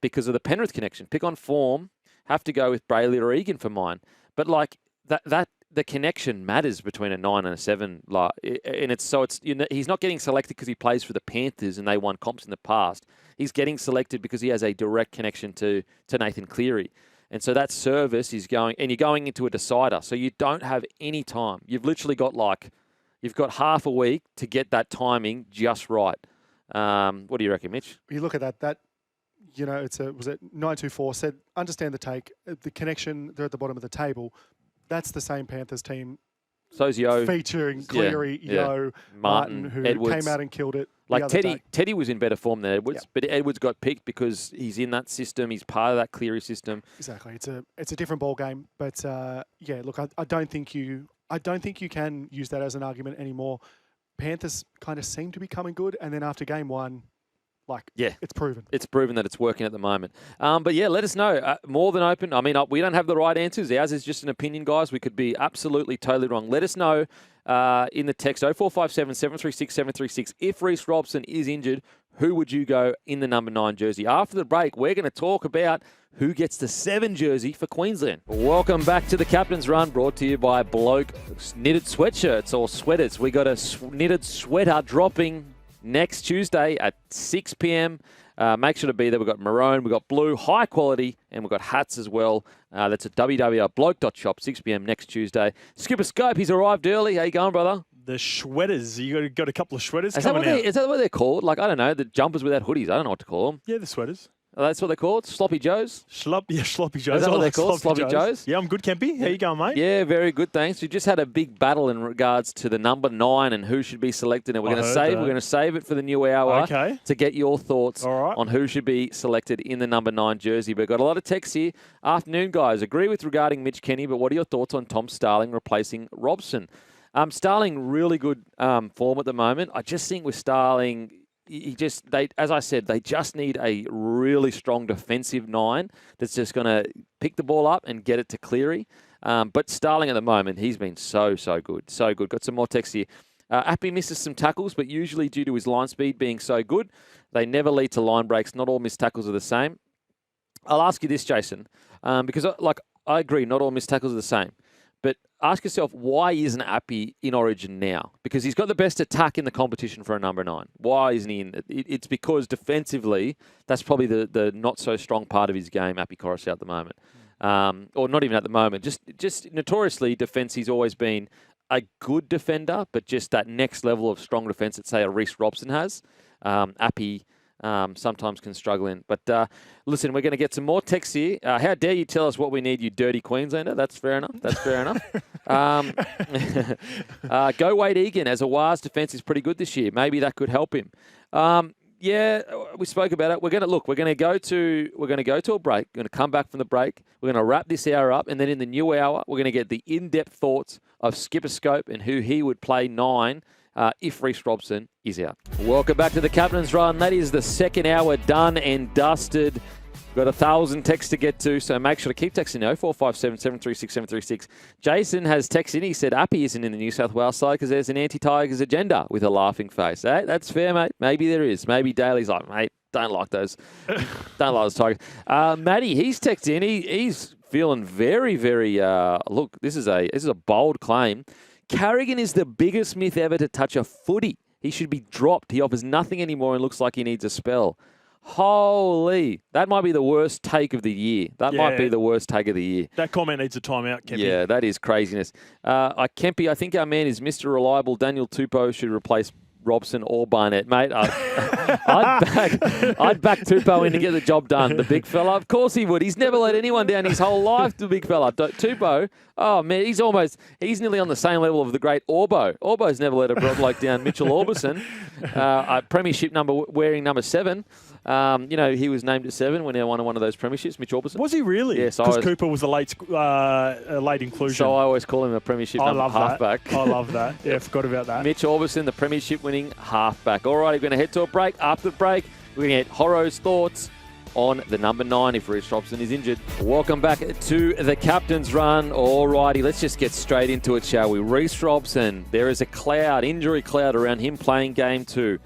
because of the Penrith connection. Pick on form, have to go with Brailey or Egan for mine. But like that the connection matters between a 9 and a 7. And it's he's not getting selected because he plays for the Panthers and they won comps in the past. He's getting selected because he has a direct connection to Nathan Cleary. And so that service is going, and you're going into a decider. So you don't have any time. You've literally got you've got half a week to get that timing just right. What do you reckon, Mitch? You look at that, was it 924 said, understand the take, the connection, they're at the bottom of the table. That's the same Panthers team. So's Yo. Featuring Cleary, Yo, Martin, who Edwards. came out and killed it. Like Teddy was in better form than Edwards, but Edwards got picked because he's in that system. He's part of that Cleary system. Exactly. It's a different ball game, but look, I don't think you can use that as an argument anymore. Panthers kind of seem to be coming good, and then after game 1, it's proven. It's proven that it's working at the moment. But yeah, let us know. More than open. I mean, we don't have the right answers. Ours is just an opinion, guys. We could be absolutely, totally wrong. Let us know in the text 0457 736 736. If Reece Robson is injured, who would you go in the number 9 jersey? After the break, we're going to talk about who gets the 7 jersey for Queensland. Welcome back to the Captain's Run, brought to you by Bloke Knitted Sweatshirts or Sweaters. We got a knitted sweater dropping next Tuesday at 6 p.m. Make sure to be there. We've got maroon, we've got blue, high quality, and we've got hats as well. That's at www.bloke.shop, 6 p.m. next Tuesday. Skipper Scope, he's arrived early. How you going, brother? The sweaters. You got a couple of sweaters coming out. Is that what they're called? Like, I don't know, the jumpers without hoodies. I don't know what to call them. Yeah, the sweaters. Oh, that's what they're called? Sloppy Joes? Sloppy Joes. Is that what they're called? Sloppy Joes? Yeah, I'm good, Kempy. How you going, mate? Yeah, very good, thanks. We just had a big battle in regards to the number 9 and who should be selected. And we're going to save it for the new hour to get your thoughts on who should be selected in the number 9 jersey. We've got a lot of texts here. Afternoon, guys. Agree with regarding Mitch Kenny, but what are your thoughts on Tom Starling replacing Robson? Starling, really good form at the moment. I just think with Starling, as I said, they just need a really strong defensive 9 that's just going to pick the ball up and get it to Cleary. But Starling at the moment, he's been so good. So good. Got some more text here. Appy misses some tackles, but usually due to his line speed being so good, they never lead to line breaks. Not all missed tackles are the same. I'll ask you this, Jason, because I agree, not all missed tackles are the same. But ask yourself, why isn't Appy in Origin now? Because he's got the best attack in the competition for a number 9. Why isn't he in it? It's because defensively, that's probably the not-so-strong part of his game, Appy Coruscant, at the moment. Or not even at the moment. Just notoriously, defence, he's always been a good defender, but just that next level of strong defence that, say, a Reece Robson has. Appy sometimes can struggle in. But listen, we're going to get some more texts here. How dare you tell us what we need, you dirty Queenslander? That's fair enough. Go Wade Egan, as a Wars defence is pretty good this year. Maybe that could help him. Yeah, we spoke about it. We're going to go to a break. We're going to come back from the break. We're going to wrap this hour up, and then in the new hour, we're going to get the in-depth thoughts of Skipper Scope and who he would play 9 if Reece Robson is out. Welcome back to the Captain's Run. That is the second hour done and dusted. We've got 1,000 texts to get to, so make sure to keep texting 0457 736 736. Jason has texted in. He said Appy isn't in the New South Wales side because there's an anti-Tigers agenda with a laughing face. Hey, that's fair, mate. Maybe there is. Maybe Daly's like, mate, don't like those. Don't like those Tigers. Matty, he's texted in. He's feeling very, very, look, this is a bold claim. Carrigan is the biggest myth ever to touch a footy. He should be dropped. He offers nothing anymore and looks like he needs a spell. Holy, that might be the worst take of the year. Might be the worst take of the year. That comment needs a timeout, Kempy. Yeah, that is craziness. Kempy, I think our man is Mr. Reliable. Daniel Tupou should replace Robson or Barnett, mate. I'd back Tupou in to get the job done. The big fella, of course he would. He's never let anyone down his whole life. The big fella, Tupou. Oh man, he's nearly on the same level of the great Orbo. Orbo's never let a bloke down. Mitchell Orbison, premiership wearing number 7. He was named at 7 when he won one of those premierships, Mitch Orbison. Was he really? Yes, because Cooper was a late inclusion. So I always call him a premiership halfback. I love that. Yeah, forgot about that. Mitch Orbison, the premiership winning halfback. All right, we're going to head to a break. After the break, we're going to get Horo's thoughts on the number 9 if Reece Robson is injured. Welcome back to the captain's run. All righty, let's just get straight into it, shall we? Reece Robson, there is a injury cloud around him playing game 2.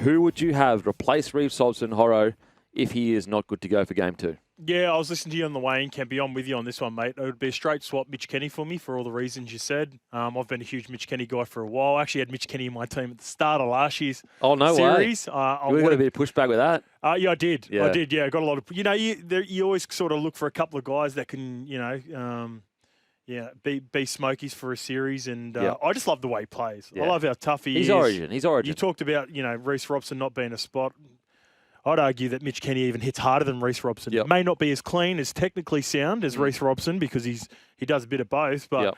Who would you have replace Reece Robson, Horo, if he is not good to go for game 2? Yeah, I was listening to you on the way in, Kempy. I'm with you on this one, mate. It would be a straight swap Mitch Kenny for me for all the reasons you said. I've been a huge Mitch Kenny guy for a while. I actually had Mitch Kenny in my team at the start of last year's series. You got a bit of pushback with that. Yeah, I did. Yeah. I got a lot of... You always sort of look for a couple of guys that can, be smokies for a series, and I just love the way he plays. Yeah. I love how tough he is. He's Origin. You talked about, Reece Robson not being a spot. I'd argue that Mitch Kenny even hits harder than Reece Robson. Yep. It may not be as clean, as technically sound as Reece Robson because he does a bit of both, but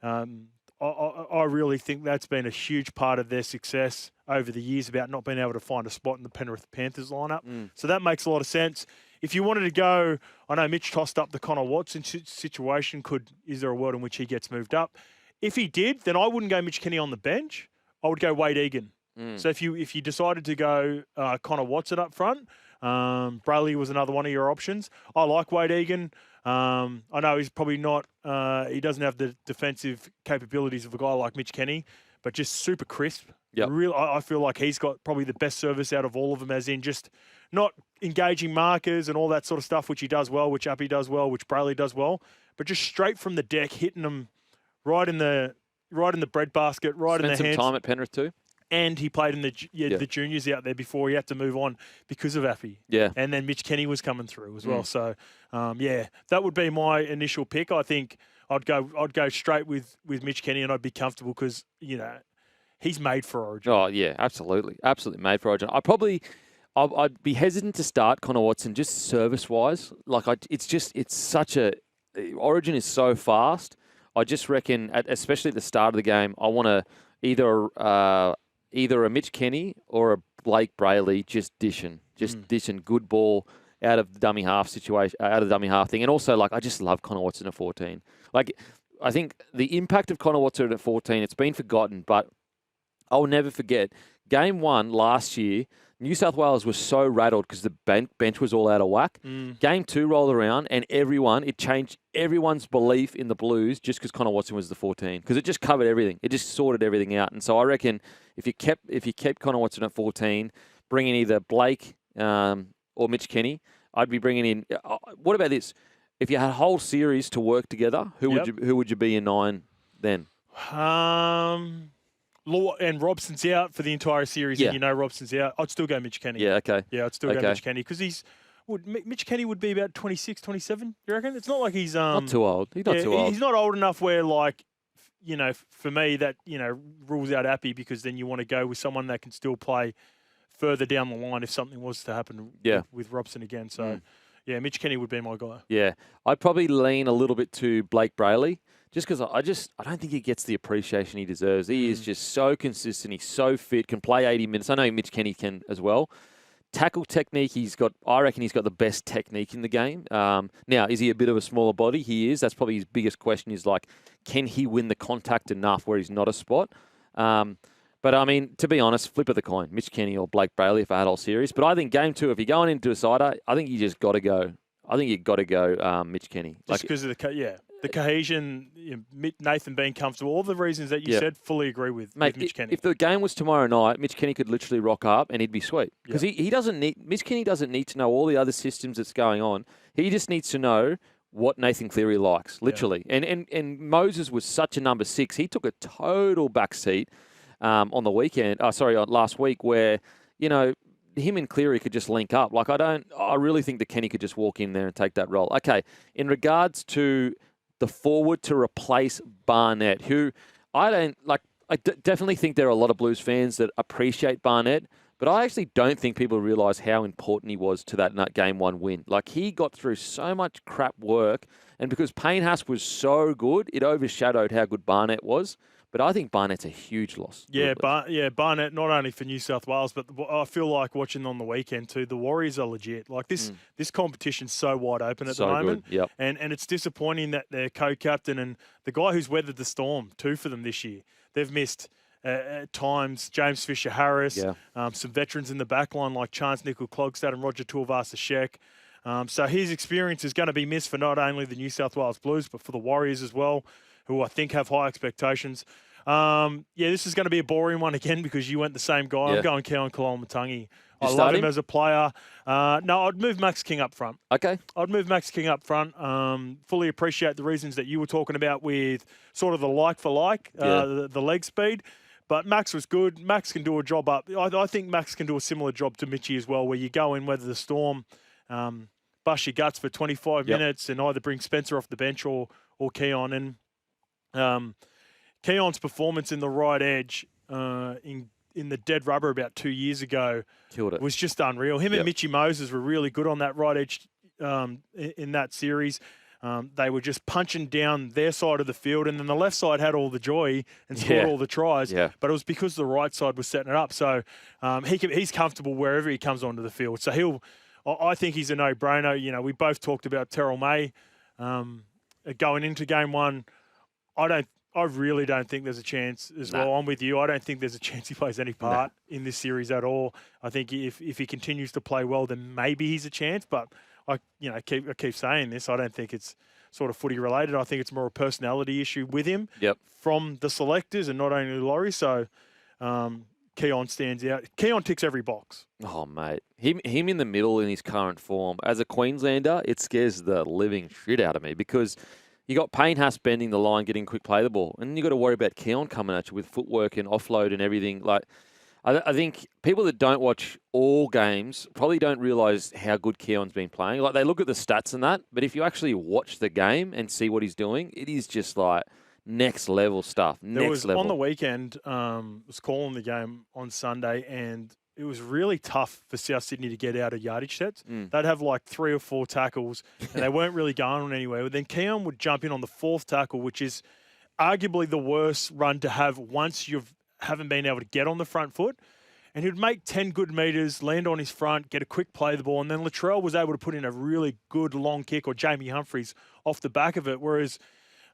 I really think that's been a huge part of their success over the years about not being able to find a spot in the Penrith Panthers lineup. So that makes a lot of sense. If you wanted to go, I know Mitch tossed up the Connor Watson situation. Is there a world in which he gets moved up? If he did, then I wouldn't go Mitch Kenny on the bench. I would go Wade Egan. So if you decided to go Connor Watson up front, Brailey was another one of your options. I like Wade Egan. I know he's probably not. He doesn't have the defensive capabilities of a guy like Mitch Kenny, but just super crisp. Yep. I feel like he's got probably the best service out of all of them, as in just not engaging markers and all that sort of stuff, which he does well, which Uppy does well, which Brailey does well, but just straight from the deck, hitting them right in the breadbasket, right in the hands. Spent some time at Penrith too. And he played in the juniors out there before he had to move on because of Appy. Yeah. And then Mitch Kenny was coming through as well. So, that would be my initial pick. I think I'd go straight with Mitch Kenny, and I'd be comfortable because, he's made for Origin. Oh, yeah, absolutely. Absolutely made for Origin. I'd be hesitant to start Connor Watson just service-wise. Origin is so fast. I just reckon, especially at the start of the game, I want to either a Mitch Kenny or a Blayke Brailey just dishing good ball out of the dummy half situation, out of the dummy half thing. And also, I just love Connor Watson at 14. I think the impact of Connor Watson at 14, it's been forgotten, but I'll never forget. Game 1 last year, New South Wales was so rattled because the bench was all out of whack. Game 2 rolled around and it changed everyone's belief in the Blues just because Connor Watson was the 14, because it just covered everything. It just sorted everything out. And so I reckon if you kept Connor Watson at 14, bring in either Blayke or Mitch Kenny, I'd be bringing in. What about this? If you had a whole series to work together, who would you be in 9 then? And Robson's out for the entire series, and Robson's out. I'd still go Mitch Kenny. Yeah, okay. Yeah, I'd still go Mitch Kenny because Mitch Kenny would be about 26, 27, you reckon? It's not like he's... not too old. He's not too old. He's not old enough where, for me, that, rules out Appy, because then you want to go with someone that can still play further down the line if something was to happen with Robson again. So, Mitch Kenny would be my guy. Yeah. I'd probably lean a little bit to Blayke Brailey. Just because I don't think he gets the appreciation he deserves. He is just so consistent. He's so fit, can play 80 minutes. I know Mitch Kenny can as well. Tackle technique, I reckon he's got the best technique in the game. Now, is he a bit of a smaller body? He is. That's probably his biggest question is, can he win the contact enough where he's not a spot? But, I mean, to be honest, flip of the coin, Mitch Kenny or Blayke Brailey if I had all series. But I think game 2, if you're going into a decider, I think you just got to go. I think you've got to go Mitch Kenny. Just because of the cohesion, Nathan being comfortable, all the reasons that you said, fully agree with Mitch Kenny. If the game was tomorrow night, Mitch Kenny could literally rock up and he'd be sweet. Because Mitch Kenny doesn't need to know all the other systems that's going on. He just needs to know what Nathan Cleary likes, literally. Yeah. And Moses was such a number 6. He took a total backseat on the weekend. Last week, where, him and Cleary could just link up. I really think that Kenny could just walk in there and take that role. Okay, in regards to the forward to replace Barnett, who I don't I definitely think there are a lot of Blues fans that appreciate Barnett, but I actually don't think people realise how important he was to that Game 1 win. Like, he got through so much crap work, and because Payne Haas was so good, it overshadowed how good Barnett was. But I think Barnett's a huge loss. Yeah, Barnett, not only for New South Wales, but I feel like watching on the weekend too, the Warriors are legit. Like, this competition's so wide open at the moment. Good. Yep. And it's disappointing that their co-captain and the guy who's weathered the storm too for them this year, they've missed at times James Fisher-Harris, some veterans in the back line like Chance Nickel-Klogstad and Roger Tuivasa-Sheck. So his experience is going to be missed for not only the New South Wales Blues, but for the Warriors as well, who I think have high expectations. This is going to be a boring one again because you went the same guy. I'm going Keaon Koloamatangi. I love him as a player. No, I'd move Max King up front. Okay. I'd move Max King up front. Fully appreciate the reasons that you were talking about with sort of the like for like, the leg speed. But Max was good. Max can do a job up. I think Max can do a similar job to Mitchie as well, where you go in, weather the storm, bust your guts for 25 minutes and either bring Spencer off the bench or Keaon. And Keaon's performance in the right edge in the dead rubber about 2 years ago killed it. Was just unreal. Him and Mitchie Moses were really good on that right edge in that series. They were just punching down their side of the field, and then the left side had all the joy and scored all the tries. Yeah. But it was because the right side was setting it up. So he's comfortable wherever he comes onto the field. So I think he's a no-brainer. You know, we both talked about Terrell May going into Game 1. I really don't think there's a chance as well. I'm with you. I don't think there's a chance he plays any part in this series at all. I think if he continues to play well, then maybe he's a chance. But I keep saying this. I don't think it's sort of footy related. I think it's more a personality issue with him from the selectors and not only Laurie. So Keaon stands out. Keaon ticks every box. Oh, mate. Him in the middle in his current form. As a Queenslander, it scares the living shit out of me because you got Payne Haas bending the line, getting quick play the ball. And then you got to worry about Keaon coming at you with footwork and offload and everything. Like, I think people that don't watch all games probably don't realise how good Keaon's been playing. Like, they look at the stats and that, but if you actually watch the game and see what he's doing, it is just like next level stuff. Next level. On the weekend, was calling the game on Sunday, and it was really tough for South Sydney to get out of yardage sets. They'd have like 3 or 4 tackles, and they weren't really going on anywhere. But then Keaon would jump in on the 4th tackle, which is arguably the worst run to have once you haven't been able to get on the front foot. And he'd make 10 good metres, land on his front, get a quick play the ball, and then Latrell was able to put in a really good long kick, or Jamie Humphries off the back of it, whereas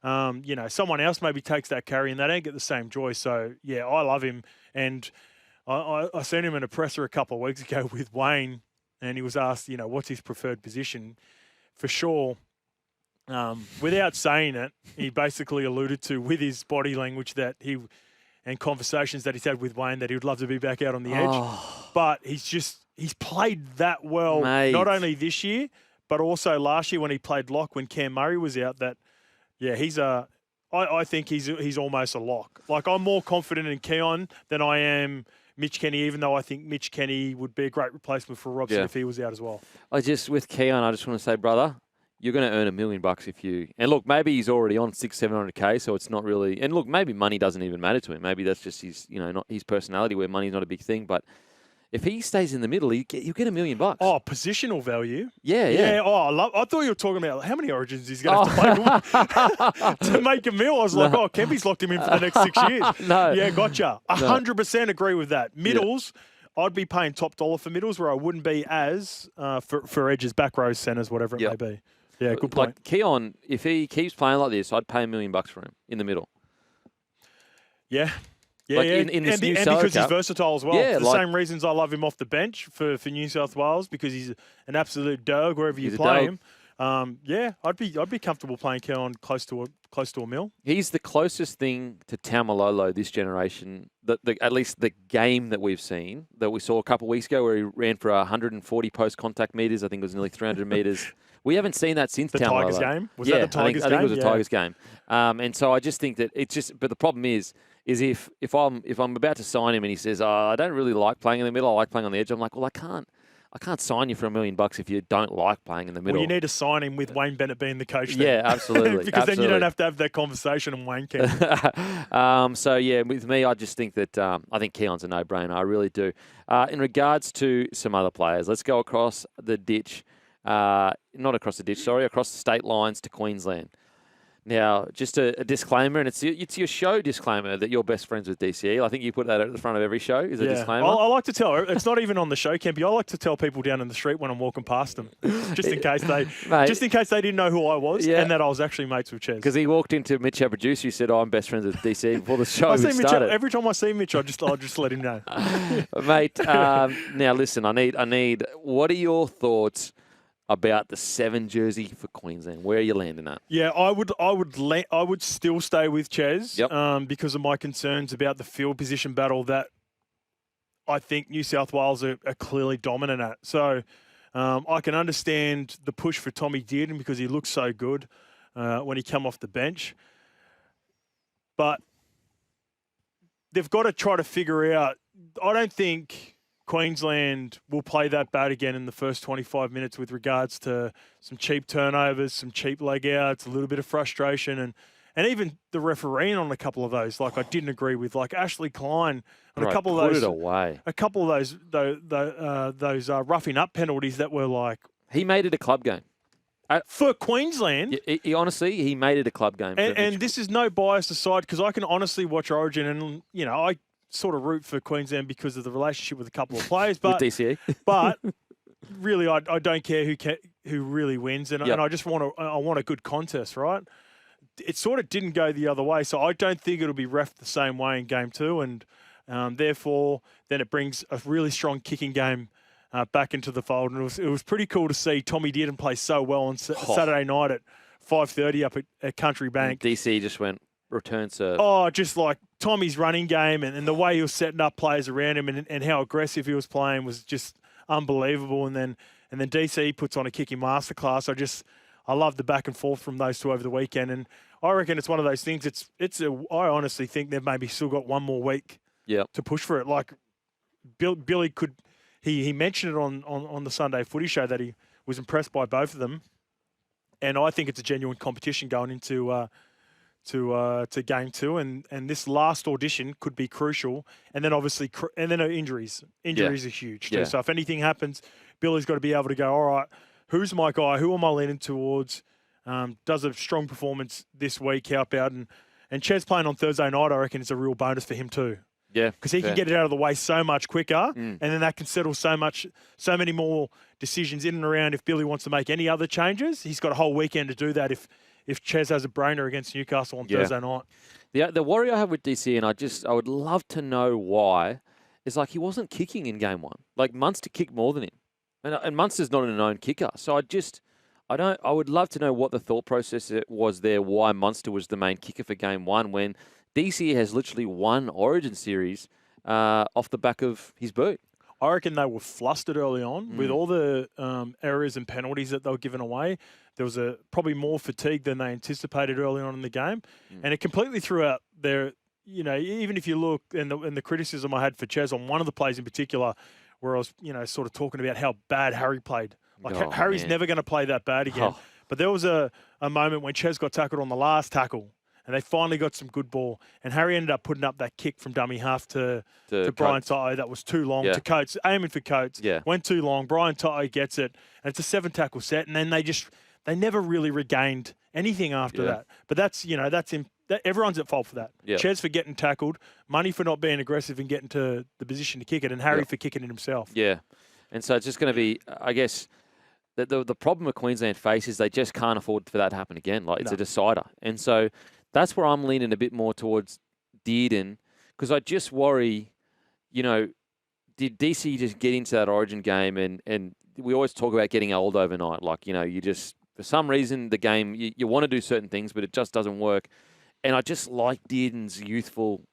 someone else maybe takes that carry and they don't get the same joy. So, yeah, I love him. And I seen him in a presser a couple of weeks ago with Wayne, and he was asked, what's his preferred position? For sure, without saying it, he basically alluded to with his body language and conversations that he's had with Wayne that he would love to be back out on the edge. But he's played that well, not only this year, but also last year when he played lock when Cam Murray was out. I think he's almost a lock. Like, I'm more confident in Keaon than I am Mitch Kenny, even though I think Mitch Kenny would be a great replacement for Robson if he was out as well. With Keaon, I just want to say, brother, you're going to earn $1 million if you. And look, maybe he's already on 600-700K, so it's not really. And look, maybe money doesn't even matter to him. Maybe that's just his, not his personality, where money's not a big thing. But if he stays in the middle, you get $1 million. Oh, positional value. Yeah. Oh, I thought you were talking about how many Origins he's going to have to play to make a meal. I was like, Kempy's locked him in for the next 6 years. No. Yeah, gotcha. 100% agree with that. Middles. Yeah. I'd be paying top dollar for middles, where I wouldn't be as for edges, back rows, centres, whatever it may be. Yeah, good point. Like Keaon, if he keeps playing like this, I'd pay $1 million for him in the middle. Yeah. Yeah, In this new and salary because cap. He's versatile as well. Yeah, for the same reasons I love him off the bench for New South Wales, because he's an absolute dog wherever you play him. I'd be comfortable playing Keaon close to $1 million. He's the closest thing to Taumalolo this generation, at least the game that we've seen, that we saw a couple of weeks ago, where he ran for 140 post-contact metres. I think it was nearly 300 metres. We haven't seen that since the Taumalolo. Tigers game? Was that the Tigers game? I think it was a Tigers game. And so I just think that it's just. But the problem is if I'm about to sign him and he says, I don't really like playing in the middle, I like playing on the edge. I'm like, well, I can't I can't sign you for $1 million if you don't like playing in the middle. Well, you need to sign him with Wayne Bennett being the coach there. Yeah, absolutely. Because then you don't have to have that conversation and Wayne can. So, yeah, with me, I just think that I think Keon's a no-brainer. I really do. In regards to some other players, let's go across the ditch. Not across the ditch, sorry, across the state lines to Queensland. Now, just a disclaimer, and it's your show disclaimer that you're best friends with DCE. I think you put that at the front of every show. Is a disclaimer? I like to tell. It's not even on the show, Kempy. I like to tell people down in the street when I'm walking past them, just in case they didn't know who I was and that I was actually mates with Ches. Because he walked into Mitch, our producer, he said, I'm best friends with DCE before the show started. Every time I see Mitch, I'll just let him know. Mate, now listen, I need. What are your thoughts about the 7 jersey for Queensland? Where are you landing at? Yeah, I would still stay with Ches because of my concerns about the field position battle that I think New South Wales are clearly dominant at. So I can understand the push for Tommy Dearden because he looks so good when he came off the bench. But they've got to try to figure out, I don't think Queensland will play that bad again in the first 25 minutes with regards to some cheap turnovers, some cheap leg outs, a little bit of frustration, and even the refereeing on a couple of those. Like I didn't agree with, like Ashley Klein on a couple of those. Put it away. A couple of those roughing up penalties that were like. He made it a club game. For Queensland. He honestly, he made it a club game. And this is no bias aside because I can honestly watch Origin and, I sort of root for Queensland because of the relationship with a couple of players, but with DCE. But really, I don't care who really wins, and I just want a good contest, right? It sort of didn't go the other way, so I don't think it'll be reffed the same way in game 2, and therefore then it brings a really strong kicking game back into the fold, and it was pretty cool to see Tommy Dearden play so well on Saturday night at 5:30 up at Country Bank. DC just went return serve. Oh, just like Tommy's running game and the way he was setting up players around him and how aggressive he was playing was just unbelievable. And then DC puts on a kicking masterclass. I love the back and forth from those two over the weekend. And I reckon it's one of those things. I honestly think they've maybe still got one more week to push for it. Like Billy could, he mentioned it on the Sunday Footy Show that he was impressed by both of them. And I think it's a genuine competition going into to game 2, and this last audition could be crucial. And then obviously, injuries. Injuries are huge too. So if anything happens, Billy's got to be able to go, all right, who's my guy? Who am I leaning towards? Does a strong performance this week help out? And Ches playing on Thursday night, I reckon, is a real bonus for him too. Yeah, because he can get it out of the way so much quicker, and then that can settle so many more decisions in and around. If Billy wants to make any other changes, he's got a whole weekend to do that. If Ches has a brainer against Newcastle on Thursday night. The worry I have with DC, and I would love to know why, is like he wasn't kicking in game 1. Like Munster kicked more than him, and Munster's not a known kicker. So I would love to know what the thought process was there. Why Munster was the main kicker for game 1 when DC has literally won Origin series off the back of his boot. I reckon they were flustered early on with all the errors and penalties that they were giving away. There was probably more fatigue than they anticipated early on in the game, and it completely threw out their. Even if you look and the criticism I had for Ches on one of the plays in particular, where I was sort of talking about how bad Harry played. Like Harry's never going to play that bad again. But there was a moment when Ches got tackled on the last tackle. And they finally got some good ball. And Harry ended up putting up that kick from dummy half to Brian Toto that was too long. To Coates, aiming for Coates. Went too long. Brian Toto gets it. And it's a 7-tackle set. And then they never really regained anything after that. But that's everyone's at fault for that. Ches for getting tackled, Money for not being aggressive and getting to the position to kick it, and Harry for kicking it himself. Yeah. And so it's just going to be, I guess, the problem with Queensland face is they just can't afford for that to happen again. Like it's a decider. And so that's where I'm leaning a bit more towards Dearden, because I just worry, did DC just get into that Origin game and we always talk about getting old overnight. Like, you just, for some reason, the game, you want to do certain things, but it just doesn't work. And I just like Dearden's youthful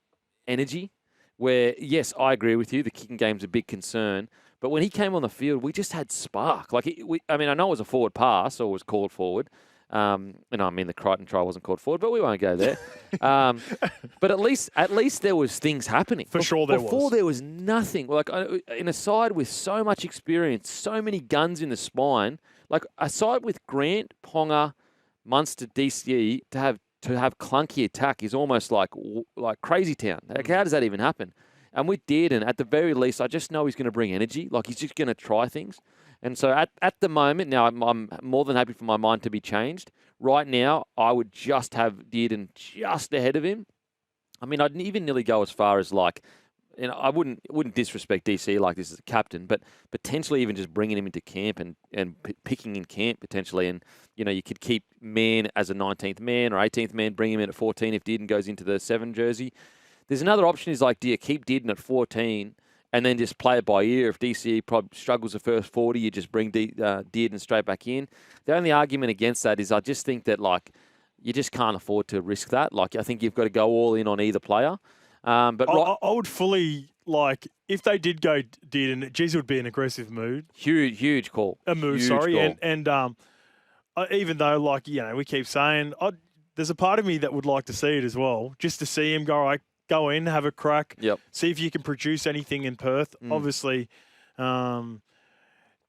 energy where, yes, I agree with you, the kicking game's a big concern, but when he came on the field, we just had spark. Like, I know it was a forward pass or was called forward, The Crichton try wasn't called forward, but we won't go there. But at least there was things happening. For sure there was. Before there was nothing. Like in a side with so much experience, so many guns in the spine, like a side with Grant, Ponga, Munster, DCE to have clunky attack is almost like crazy town. Like, how does that even happen? And with Dearden, at the very least, I just know he's going to bring energy. Like, he's just going to try things. And so at the moment, now I'm more than happy for my mind to be changed. Right now, I would just have Dearden just ahead of him. I mean, I'd even nearly go as far as I wouldn't disrespect DC like this as a captain, but potentially even just bringing him into camp and picking in camp potentially. And, you could keep Mann as a 19th man or 18th man, bring him in at 14 if Dearden goes into the 7 jersey. There's another option is do you keep Dearden at 14 and then just play it by ear? If DCE probably struggles the first 40, you just bring Dearden straight back in. The only argument against that is I just think that, you just can't afford to risk that. I think you've got to go all in on either player. But I would fully, if they did go Dearden, geez, it would be an aggressive mood. Huge call. A move, huge sorry. Call. And even though, we keep saying, there's a part of me that would like to see it as well, just to see him go in, have a crack, see if you can produce anything in Perth. Obviously,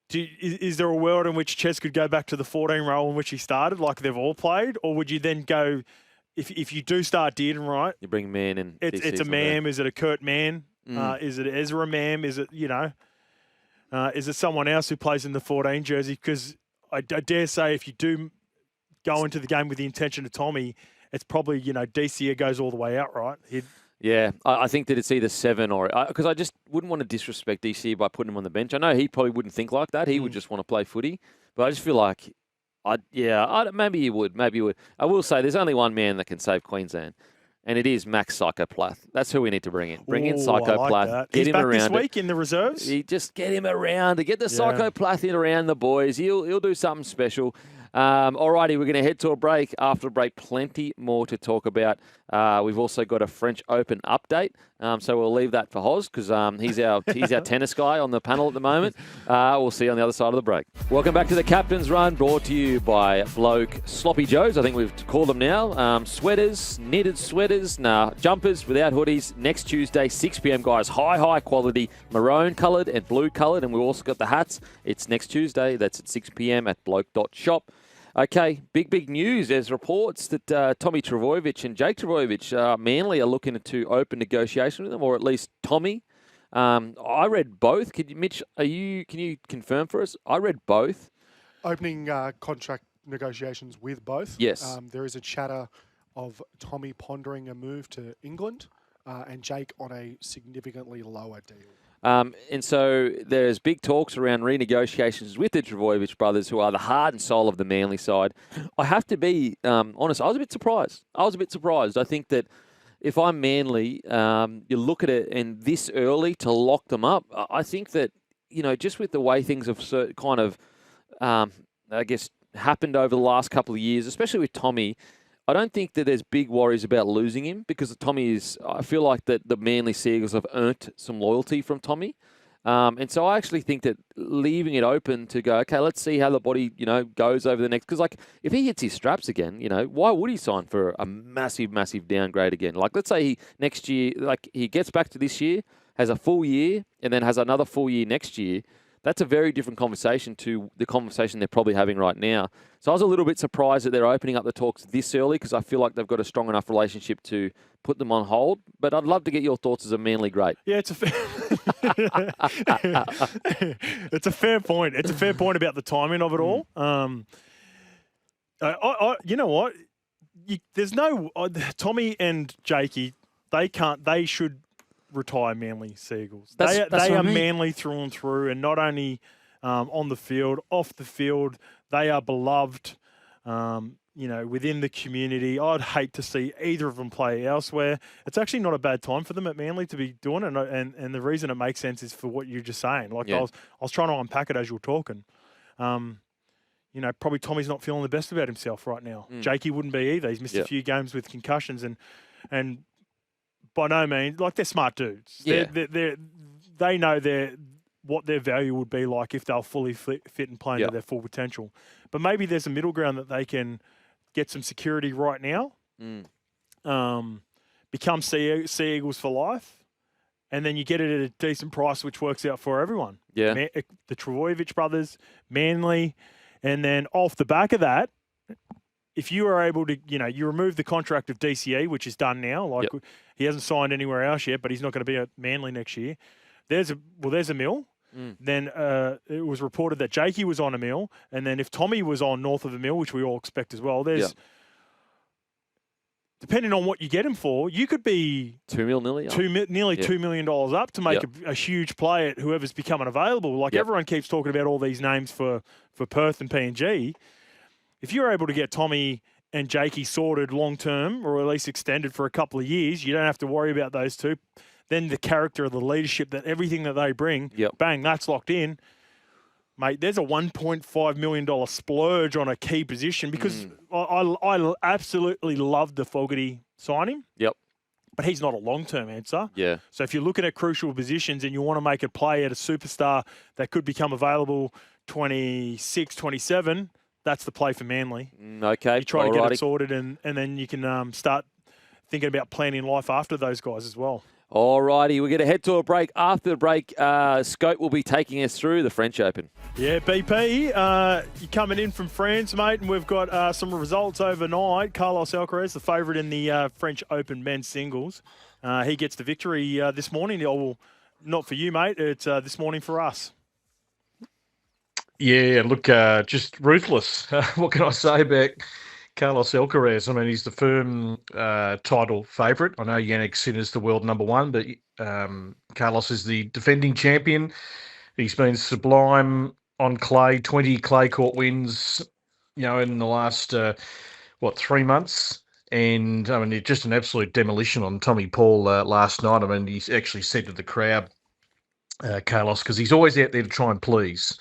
is there a world in which Ches could go back to the 14 role in which he started, like they've all played? Or would you then go, if you do start Dearden right, you bring Mann in. It's a Mam. Is it a Kurt Mann? Is it Ezra Mam? Is it, is it someone else who plays in the 14 jersey? Because I dare say if you do go into the game with the intention of Tommy, it's probably, DCA goes all the way out, right? Yeah, I think that it's either 7 or... Because I just wouldn't want to disrespect DC by putting him on the bench. I know he probably wouldn't think like that. He would just want to play footy. But I just feel like... maybe he would. I will say there's only one man that can save Queensland, and it is Max Psychoplath. That's who we need to bring in. Bring in Psychoplath. Like get He's him back around this week in the reserves. Just get him around. Get the Psychoplath in around the boys. He'll do something special. Alrighty, we're going to head to a break. After a break, plenty more to talk about. We've also got a French Open update, so we'll leave that for Hoz because he's our tennis guy on the panel at the moment. We'll see you on the other side of the break. Welcome back to the Captain's Run, brought to you by Bloke Sloppy Joes. I think we've called them now. Sweaters, knitted sweaters, jumpers without hoodies. Next Tuesday, 6 p.m, guys. High quality, maroon coloured and blue coloured, and we've also got the hats. It's next Tuesday. That's at 6 p.m. at bloke.shop. Okay, big news. There's reports that Tommy Trbojevic and Jake Trbojevic, Manly, are looking to open negotiation with them, or at least Tommy. I read both. Mitch, can you confirm for us? I read both. Opening contract negotiations with both. Yes. There is a chatter of Tommy pondering a move to England and Jake on a significantly lower deal. And so there's big talks around renegotiations with the Trbojevic brothers, who are the heart and soul of the Manly side. I have to be honest, I was a bit surprised. I think that if I'm Manly, you look at it and this early to lock them up, I think that, just with the way things have kind of, happened over the last couple of years, especially with Tommy, I don't think that there's big worries about losing him because Tommy is... I feel like that the Manly Seagulls have earned some loyalty from Tommy. And so I actually think that leaving it open to go, okay, let's see how the body, goes over the next... Because, if he hits his straps again, why would he sign for a massive downgrade again? Let's say next year, he gets back to this year, has a full year, and then has another full year next year. That's a very different conversation to the conversation they're probably having right now. So I was a little bit surprised that they're opening up the talks this early because I feel like they've got a strong enough relationship to put them on hold. But I'd love to get your thoughts as a Manly great. Yeah, it's a fair point. It's a fair point about the timing of it all. You know what? There's no Tommy and Jakey. They should retire Manly Seagulls. They are Manly through and through, and not only on the field, off the field, they are beloved. Within the community. I'd hate to see either of them play elsewhere. It's actually not a bad time for them at Manly to be doing it, and the reason it makes sense is for what you're just saying. I was trying to unpack it as you were talking. Probably Tommy's not feeling the best about himself right now. Jakey wouldn't be either. He's missed a few games with concussions, and by no means, they're smart dudes. Yeah. They know what their value would be like if they're fully fit and playing to their full potential. But maybe there's a middle ground that they can get some security right now, become Sea Eagles for life, and then you get it at a decent price, which works out for everyone. Yeah. The Trbojevic brothers, Manly, and then off the back of that, if you are able to, you remove the contract of DCE, which is done now. He hasn't signed anywhere else yet, but he's not going to be at Manly next year. There's a mill. Then it was reported that Jakey was on a mill, and then if Tommy was on north of a mill, which we all expect as well, there's depending on what you get him for, you could be $2 million nearly $2 million up to make a huge play at whoever's becoming available. Everyone keeps talking about all these names for Perth and PNG. If you're able to get Tommy and Jakey sorted long term, or at least extended for a couple of years, you don't have to worry about those two. Then the character of the leadership, that everything that they bring, bang, that's locked in. Mate, there's a $1.5 million splurge on a key position because I absolutely love the Fogarty signing. Yep. But he's not a long-term answer. Yeah. So if you're looking at crucial positions and you want to make a play at a superstar that could become available 26, 27, that's the play for Manly. Okay. You try to get it sorted and then you can start thinking about planning life after those guys as well. All righty, we're going to head to a break. After the break, Scope will be taking us through the French Open. Yeah, BP, you're coming in from France, mate, and we've got some results overnight. Carlos Alcaraz, the favourite in the French Open men's singles. He gets the victory this morning. Oh, well, not for you, mate. It's this morning for us. Yeah, look, just ruthless. What can I say about Carlos Alcaraz? I mean, he's the firm title favourite. I know Yannick Sinner's the world number one, but Carlos is the defending champion. He's been sublime on clay, 20 clay court wins, in the last, 3 months. And, I mean, just an absolute demolition on Tommy Paul last night. I mean, he actually said to the crowd, Carlos, because he's always out there to try and please.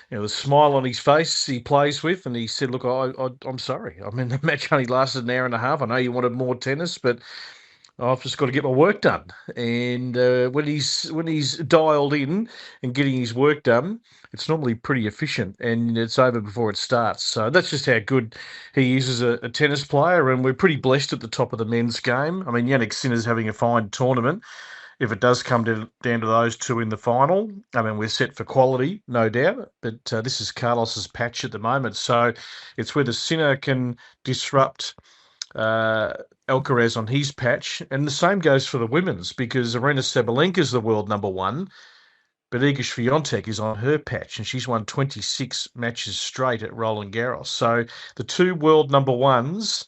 The smile on his face he plays with, and he said, look, I'm sorry. I mean, the match only lasted an hour and a half. I know you wanted more tennis, but I've just got to get my work done. And when he's dialed in and getting his work done, it's normally pretty efficient, and it's over before it starts. So that's just how good he is as a tennis player, and we're pretty blessed at the top of the men's game. I mean, Yannick Sinner's having a fine tournament. If it does come down to those two in the final, I mean, we're set for quality, no doubt. But this is Carlos's patch at the moment. So it's whether Sinner can disrupt Alcaraz on his patch. And the same goes for the women's, because Aryna Sabalenka's the world number one, but Iga Swiatek is on her patch, and she's won 26 matches straight at Roland Garros. So the two world number ones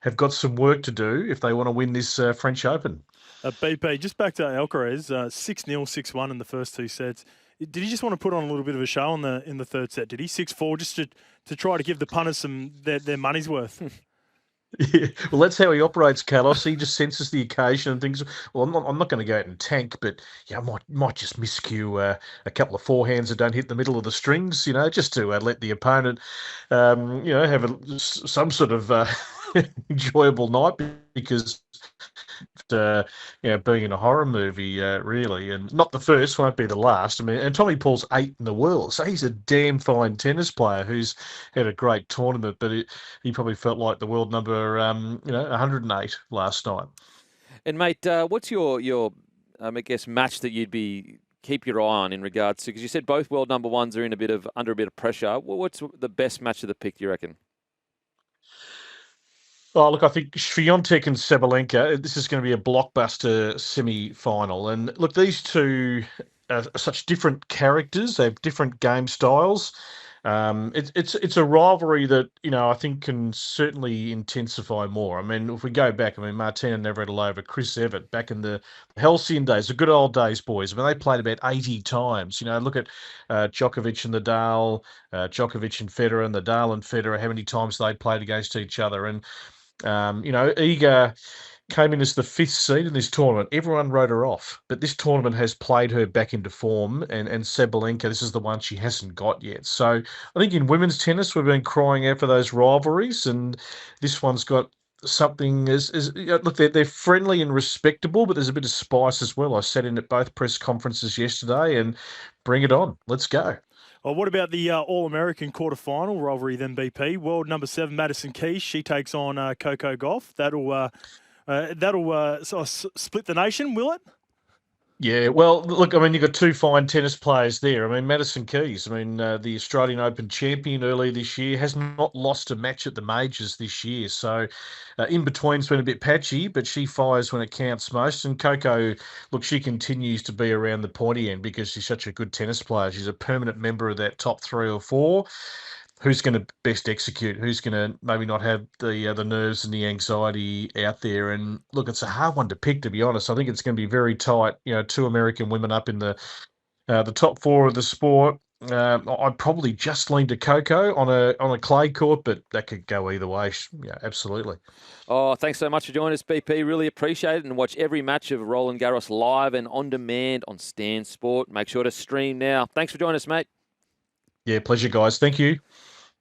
have got some work to do if they want to win this French Open. BP, just back to Alcaraz, 6-0, 6-1 in the first two sets. Did he just want to put on a little bit of a show in the third set? Did he 6-4 just to try to give the punters their money's worth? Yeah, well, that's how he operates, Carlos. He just senses the occasion and thinks, well, I'm not going to go out and tank, but I might just miscue a couple of forehands that don't hit the middle of the strings, just to let the opponent, have some sort of enjoyable night, because being in a horror movie, really, and not the first, won't be the last. I mean, and Tommy Paul's 8th in the world, so he's a damn fine tennis player who's had a great tournament, but he probably felt like the world number, 108 last night. And mate, what's your I guess match that you'd keep your eye on in regards to, because you said both world number ones are under a bit of pressure. What's the best match of the pick, do you reckon? Oh, look, I think Swiatek and Sabalenka, this is going to be a blockbuster semi-final. And look, these two are such different characters. They have different game styles. It's a rivalry that, I think can certainly intensify more. I mean, if we go back, Martina Navratilova, Chris Evert, back in the halcyon days, the good old days, boys. They played about 80 times. Look at Djokovic and Nadal, Djokovic and Federer, and Nadal and Federer, how many times they played against each other. And Iga came in as the 5th seed in this tournament. Everyone wrote her off, but this tournament has played her back into form, and Sabalenka, this is the one she hasn't got yet. So I think in women's tennis, we've been crying out for those rivalries, and this one's got something look, they're friendly and respectable, but there's a bit of spice as well. I sat in at both press conferences yesterday, and bring it on. Let's go. Well, what about the All-American quarterfinal rivalry then, BP? World number 7, Madison Keys, she takes on Coco Gauff. That'll sort of split the nation, will it? Yeah, well, look, I mean, you've got two fine tennis players there. I mean, Madison Keys, the Australian Open champion earlier this year, has not lost a match at the majors this year. So in between's been a bit patchy, but she fires when it counts most. And Coco, look, she continues to be around the pointy end because she's such a good tennis player. She's a permanent member of that top 3 or 4. Who's going to best execute? Who's going to maybe not have the nerves and the anxiety out there? And look, it's a hard one to pick, to be honest. I think it's going to be very tight. 2 American women up in the top 4 of the sport. I'd probably just lean to Coco on a clay court, but that could go either way. Yeah, absolutely. Oh, thanks so much for joining us, BP. Really appreciate it. And watch every match of Roland Garros live and on demand on Stan Sport. Make sure to stream now. Thanks for joining us, mate. Yeah, pleasure, guys. Thank you.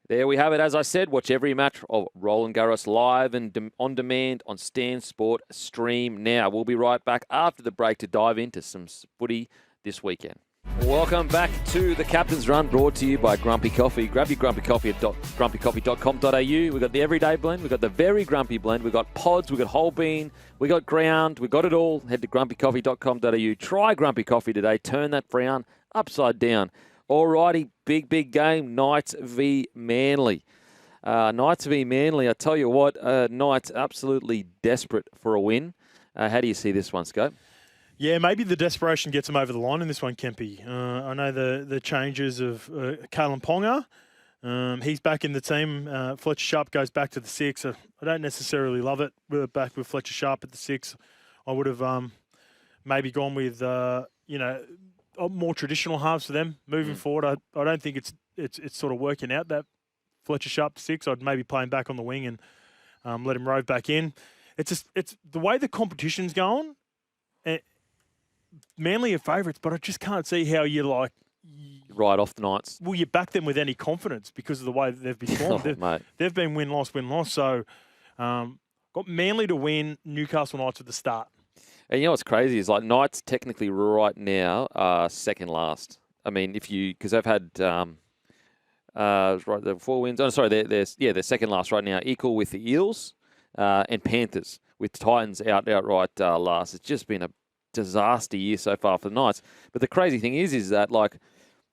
There we have it. As I said, watch every match of Roland Garros live and on demand on Stan Sport. Stream now. We'll be right back after the break to dive into some footy this weekend. Welcome back to the Captain's Run, brought to you by Grumpy Coffee. Grab your Grumpy Coffee at grumpycoffee.com.au. We've got the Everyday Blend. We've got the Very Grumpy Blend. We've got pods. We've got whole bean. We've got ground. We've got it all. Head to grumpycoffee.com.au. Try Grumpy Coffee today. Turn that frown upside down. Alrighty, big game, Knights v Manly. Knights v Manly, I tell you what, Knights absolutely desperate for a win. How do you see this one, Scope? Yeah, maybe the desperation gets them over the line in this one, Kempy. I know the changes of Kalen Ponga. He's back in the team. Fletcher Sharp goes back to the 6. I don't necessarily love it. We're back with Fletcher Sharp at the 6. I would have maybe gone with, more traditional halves for them moving forward. I don't think it's sort of working out, that Fletcher Sharp 6. I'd maybe play him back on the wing and let him rove back in. It's the way the competition's going. Manly are favourites, but I just can't see how you right off the Knights. Will you back them with any confidence because of the way that they've performed? They've been win-loss. So got Manly to win, Newcastle Knights at the start. And you know what's crazy is Knights technically right now are second last. I mean, because they've had the 4 wins. Oh, sorry, they're second last right now, equal with the Eels and Panthers, with Titans outright last. It's just been a disaster year so far for the Knights. But the crazy thing is that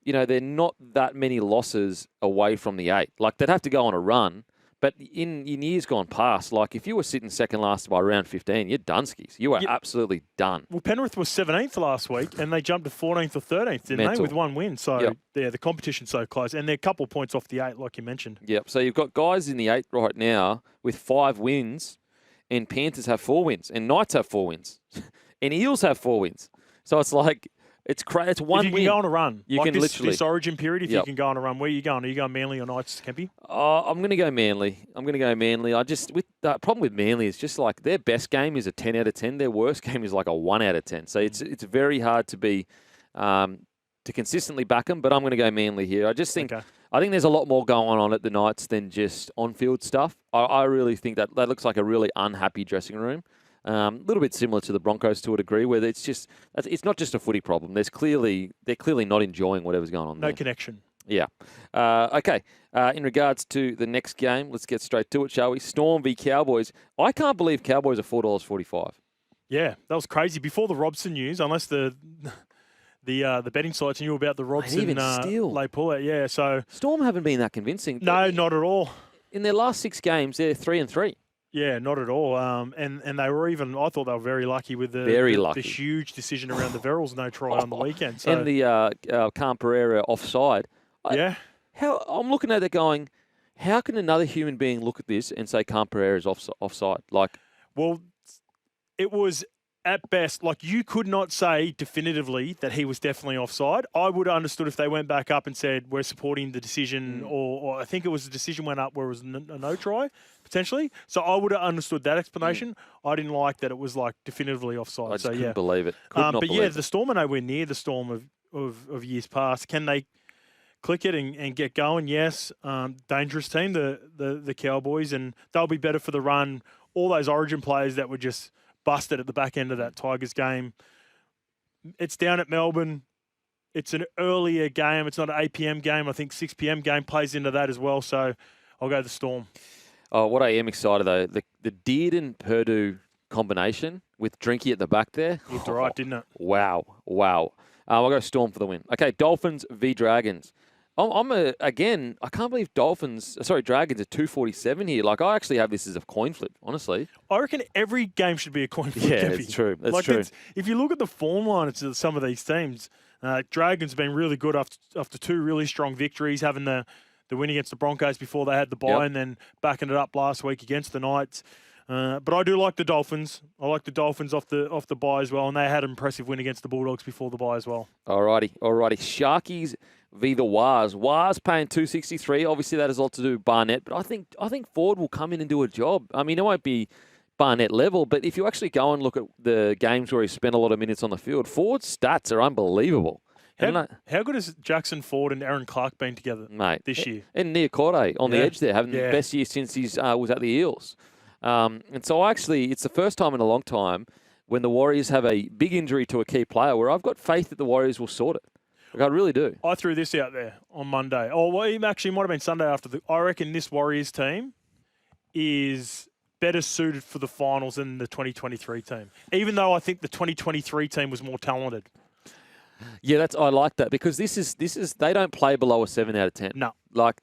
they're not that many losses away from the 8. They'd have to go on a run. But in years gone past, if you were sitting second last by round 15, you're done skis. You are absolutely done. Well, Penrith was 17th last week, and they jumped to 14th or 13th, didn't they, with 1 win? So, the competition's so close. And they're a couple of points off the 8, like you mentioned. Yep. So you've got guys in the 8 right now with 5 wins, and Panthers have 4 wins, and Knights have 4 wins, and Eels have 4 wins. So it's it's one win. If you can go on a run, you can literally this Origin period. If you can go on a run, where are you going? Are you going Manly or Knights, Kempy? I'm going to go Manly. I just with the problem with Manly is just their best game is a 10 out of 10. Their worst game is a 1 out of 10. So it's very hard to be to consistently back them. But I'm going to go Manly here. I just think I think there's a lot more going on at the Knights than just on-field stuff. I really think that looks like a really unhappy dressing room. A little bit similar to the Broncos to a degree, where it's not just a footy problem. They're clearly not enjoying whatever's going on there. No connection. Yeah. Okay. In regards to the next game, let's get straight to it, shall we? Storm v Cowboys. I can't believe Cowboys are $4.45. Yeah, that was crazy. Before the Robson news, unless the betting sites knew about the Robson late pullout. Yeah, so Storm haven't been that convincing. No, not at all. In their last 6 games, they're 3-3. Yeah, not at all. And they were I thought they were very lucky with the huge decision around the Verrills no try on the weekend. So. And the Khan Pereira offside. I'm looking at it going, how can another human being look at this and say Khan Pereira's offside? Well, it was at best, you could not say definitively that he was definitely offside. I would have understood if they went back up and said, we're supporting the decision, or I think it was the decision went up where it was a no try, potentially. So I would have understood that explanation. I didn't like that it was definitively offside. I just couldn't believe it. The Storm are nowhere near the Storm of years past. Can they click it and get going? Yes. Dangerous team, the Cowboys, and they'll be better for the run all those Origin players that were just busted at the back end of that Tigers game. It's down at Melbourne. It's an earlier game. It's not an 8 p.m. game. I think 6 p.m. game plays into that as well. So I'll go the Storm. Oh, what I am excited, though, the Dearden-Purdue combination with Drinky at the back there. Looked all right, didn't it? Wow. I'll go Storm for the win. Okay, Dolphins v Dragons. I can't believe Dragons are 247 here. Like, I actually have this as a coin flip, honestly. I reckon every game should be a coin flip. Yeah, it's true. That's true. If you look at the form line of some of these teams, Dragons have been really good after 2 really strong victories, having the win against the Broncos before they had the bye, and then backing it up last week against the Knights. But I do like the Dolphins. I like the Dolphins off the bye as well, and they had an impressive win against the Bulldogs before the bye as well. Alrighty. Sharkies v the Wars. Wars paying $263. Obviously, that has a lot to do with Barnett, but I think Ford will come in and do a job. I mean, it won't be Barnett level, but if you actually go and look at the games where he spent a lot of minutes on the field, Ford's stats are unbelievable. How good has Jackson Ford and Aaron Clark been together, this year? And Niokore on the edge there, having the best year since he was at the Eels. And so it's the first time in a long time when the Warriors have a big injury to a key player where I've got faith that the Warriors will sort it. Like, I really do. I threw this out there on Monday. It actually might have been Sunday after. I reckon this Warriors team is better suited for the finals than the 2023 team, even though I think the 2023 team was more talented. Yeah, I like that because this is they don't play below a 7 out of 10. No, like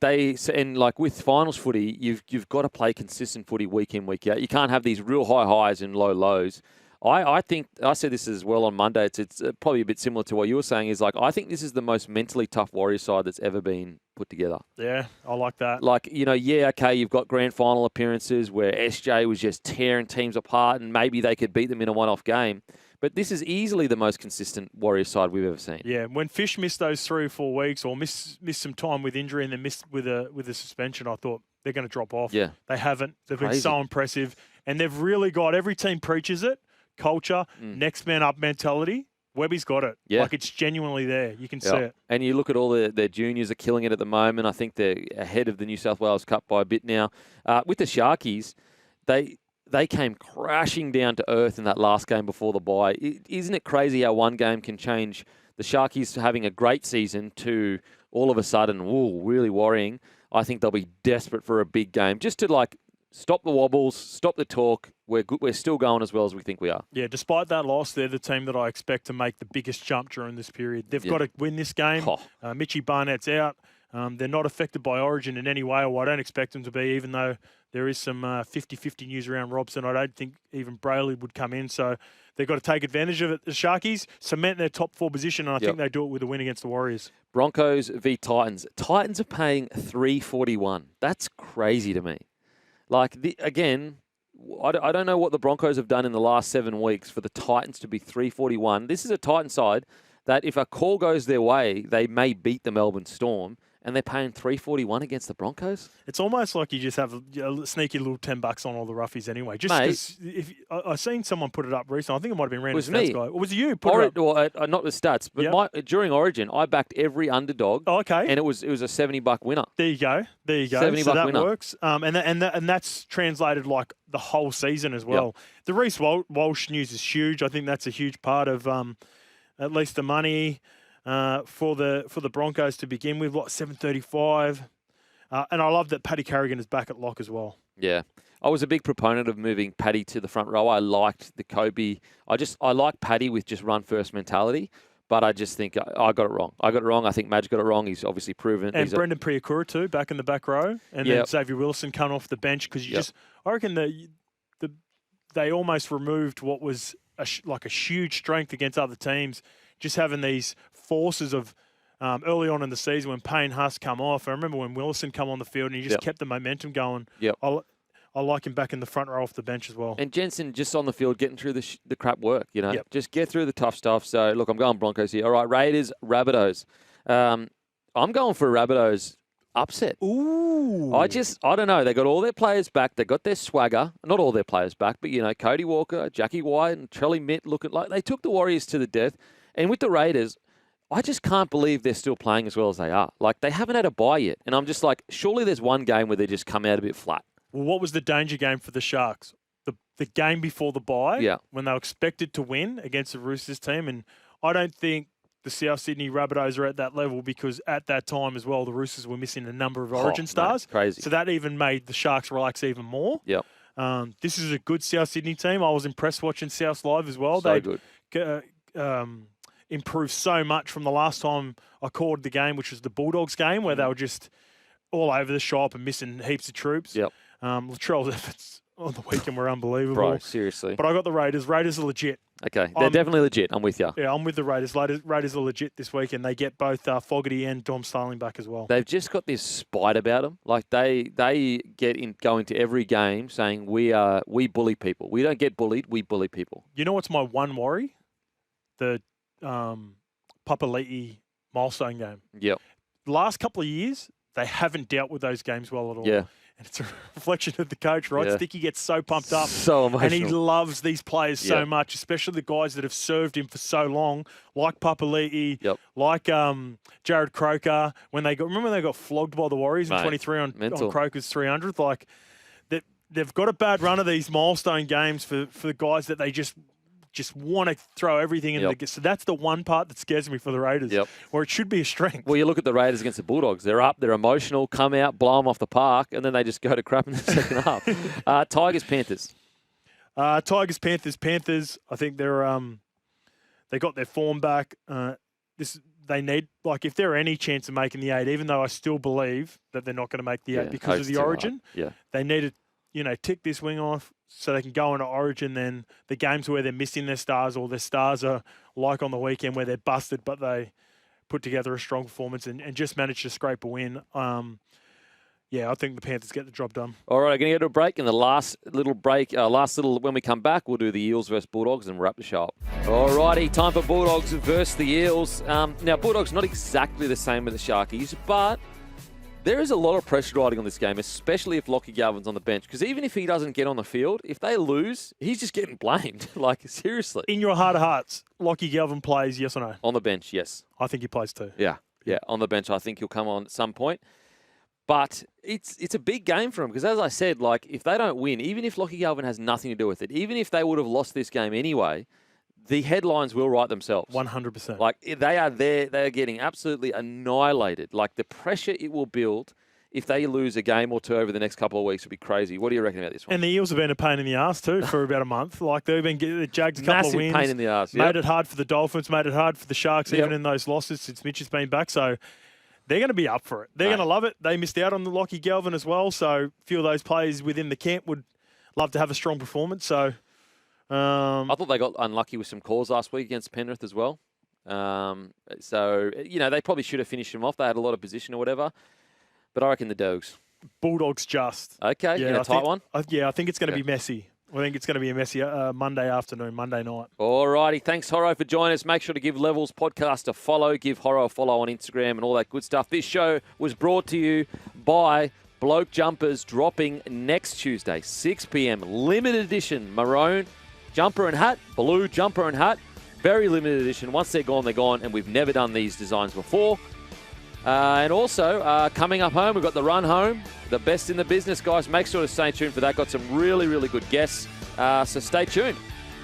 with finals footy, you've got to play consistent footy week in, week out. You can't have these real high highs and low lows. I think I said this as well on Monday. It's probably a bit similar to what you were saying. Is like I think this is the most mentally tough Warriors side that's ever been put together. Yeah, I like that. Like okay, you've got grand final appearances where SJ was just tearing teams apart, and maybe they could beat them in a one-off game. But this is easily the most consistent Warriors side we've ever seen. Yeah, when Fish missed those 3 or 4 weeks, or missed some time with injury, and then missed with a suspension, I thought they're going to drop off. Yeah, they haven't. They've been so impressive, and they've really got every team preaches it. Culture, next man up mentality. Webby's got it. Yeah. Like it's genuinely there. You can see it. And you look at all their juniors are killing it at the moment. I think they're ahead of the New South Wales Cup by a bit now. With the Sharkies, they came crashing down to earth in that last game before the bye. Isn't it crazy how one game can change the Sharkies having a great season to all of a sudden, really worrying? I think they'll be desperate for a big game just to stop the wobbles, stop the talk. We're good. We're still going as well as we think we are. Yeah, despite that loss, they're the team that I expect to make the biggest jump during this period. They've got to win this game. Mitchie Barnett's out. They're not affected by Origin in any way, or I don't expect them to be, even though there is some 50-50 news around Robson. I don't think even Brailey would come in. So they've got to take advantage of it. The Sharkies cement their top 4 position, and I think they do it with a win against the Warriors. Broncos v Titans. Titans are paying $3.41. That's crazy to me. Again, I don't know what the Broncos have done in the last 7 weeks for the Titans to be $3.41. This is a Titan side that if a call goes their way, they may beat the Melbourne Storm, and they're paying $3.41 against the Broncos. It's almost like you just have a sneaky little $10 on all the roughies anyway. Just because I seen someone put it up recently. I think it might have been Randy Stats guy. Or was it you? Put it up? Well, not the stats, but during Origin, I backed every underdog. Oh, okay. And it was a $70 winner. There you go. $70 so that winner. Works. And that's translated like the whole season as well. Yep. The Reece Walsh news is huge. I think that's a huge part of at least the money. For the Broncos to begin with, $735, and I love that Paddy Carrigan is back at lock as well. Yeah, I was a big proponent of moving Paddy to the front row. I liked the Kobe. I like Paddy with just run first mentality, but I just think I got it wrong. I think Madge got it wrong. He's obviously proven. And Brendan Priakura too, back in the back row, and then Xavier Wilson coming off the bench because I reckon they almost removed what was a huge strength against other teams. Just having these forces of early on in the season when Payne Huss come off. I remember when Willison come on the field and he just kept the momentum going. Yep. I like him back in the front row off the bench as well. And Jensen just on the field getting through the crap work, Just get through the tough stuff. So, look, I'm going Broncos here. All right, Raiders, Rabbitohs. I'm going for a Rabbitohs upset. Ooh. I don't know. They got all their players back. They got their swagger. Not all their players back, but, Cody Walker, Jackie White and Trelly Mitt looking like they took the Warriors to the death. And with the Raiders, I just can't believe they're still playing as well as they are. They haven't had a bye yet. And I'm just surely there's one game where they just come out a bit flat. Well, what was the danger game for the Sharks? The the game before the bye, Yeah. when they were expected to win against the Roosters team. And I don't think the South Sydney Rabbitohs are at that level because at that time as well, the Roosters were missing a number of Origin stars. Mate, crazy. So that even made the Sharks relax even more. Yep. This is a good South Sydney team. I was impressed watching South live as well. So They good. improved so much from the last time I called the game, which was the Bulldogs game, where they were just all over the shop and missing heaps of troops. Yep. Latrell's efforts on the weekend were unbelievable. Bro, seriously. But I got the Raiders. Raiders are legit. Okay, they're definitely legit. I'm with you. Yeah, I'm with the Raiders. Raiders are legit this week, and they get both Fogarty and Dom Starling back as well. They've just got this spite about them. Like they go into every game saying we bully people. We don't get bullied. We bully people. You know what's my one worry? The Papali'i milestone game. Yep. The last couple of years, they haven't dealt with those games well at all. Yeah. And it's a reflection of the coach, right? Yeah. Sticky gets so pumped up. So emotional. And he loves these players so Yeah. much, especially the guys that have served him for so long, like Papali'i, Yep. like Jared Croker. Remember when they got flogged by the Warriors in Mate, 23 on mental. Croker's 300th? Like, they've got a bad run of these milestone games for the guys that they just want to throw everything in. Yep. So that's the one part that scares me for the Raiders, Yep. where it should be a strength. Well, you look at the Raiders against the Bulldogs. They're up, they're emotional, come out, blow them off the park, and then they just go to crap in the second half. Tigers, Panthers. Tigers, Panthers. I think they got their form back. They need, like, if there are any chance of making the 8, even though I still believe that they're not going to make the 8 because of the Origin, they need to, tick this wing off so they can go into Origin. Then the games where they're missing their stars or their stars are like on the weekend where they're busted, but they put together a strong performance and just managed to scrape a win. I think the Panthers get the job done. All right, I'm going to go to a break. And the last little, when we come back, we'll do the Eels versus Bulldogs and wrap the show up. All righty, time for Bulldogs versus the Eels. Now, Bulldogs not exactly the same as the Sharkies, but there is a lot of pressure riding on this game, especially if Lachie Galvin's on the bench. Because even if he doesn't get on the field, if they lose, he's just getting blamed. Like, seriously. In your heart of hearts, Lachie Galvin plays, yes or no? On the bench, yes. I think he plays too. Yeah, on the bench. I think he'll come on at some point. But it's a big game for him because, as I said, like, if they don't win, even if Lachie Galvin has nothing to do with it, even if they would have lost this game anyway, the headlines will write themselves. 100%. Like, they are there. They are getting absolutely annihilated. Like, the pressure it will build if they lose a game or two over the next couple of weeks would be crazy. What do you reckon about this one? And the Eels have been a pain in the ass too for about a month. Like, they've been getting jagged a couple of wins. Massive pain in the ass. Made it hard for the Dolphins, made it hard for the Sharks, even in those losses since Mitch has been back. So they're going to be up for it. They're going to love it. They missed out on the Lachie Galvin as well. So a few of those players within the camp would love to have a strong performance. So I thought they got unlucky with some calls last week against Penrith as well. So, they probably should have finished them off. They had a lot of position or whatever. But I reckon the Dogs. Bulldogs just. Okay, in a tight one? I think it's going to be messy. I think it's going to be a messy Monday afternoon, Monday night. All righty. Thanks, Horo, for joining us. Make sure to give Levels Podcast a follow. Give Horo a follow on Instagram and all that good stuff. This show was brought to you by Bloke Jumpers, dropping next Tuesday, 6 p.m. Limited edition maroon jumper and hat, blue jumper and hat. Very limited edition. Once they're gone, and we've never done these designs before. And also, coming up home, we've got the run home, the best in the business, guys. Make sure to stay tuned for that. Got some really, really good guests. So stay tuned.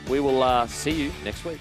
We will see you next week.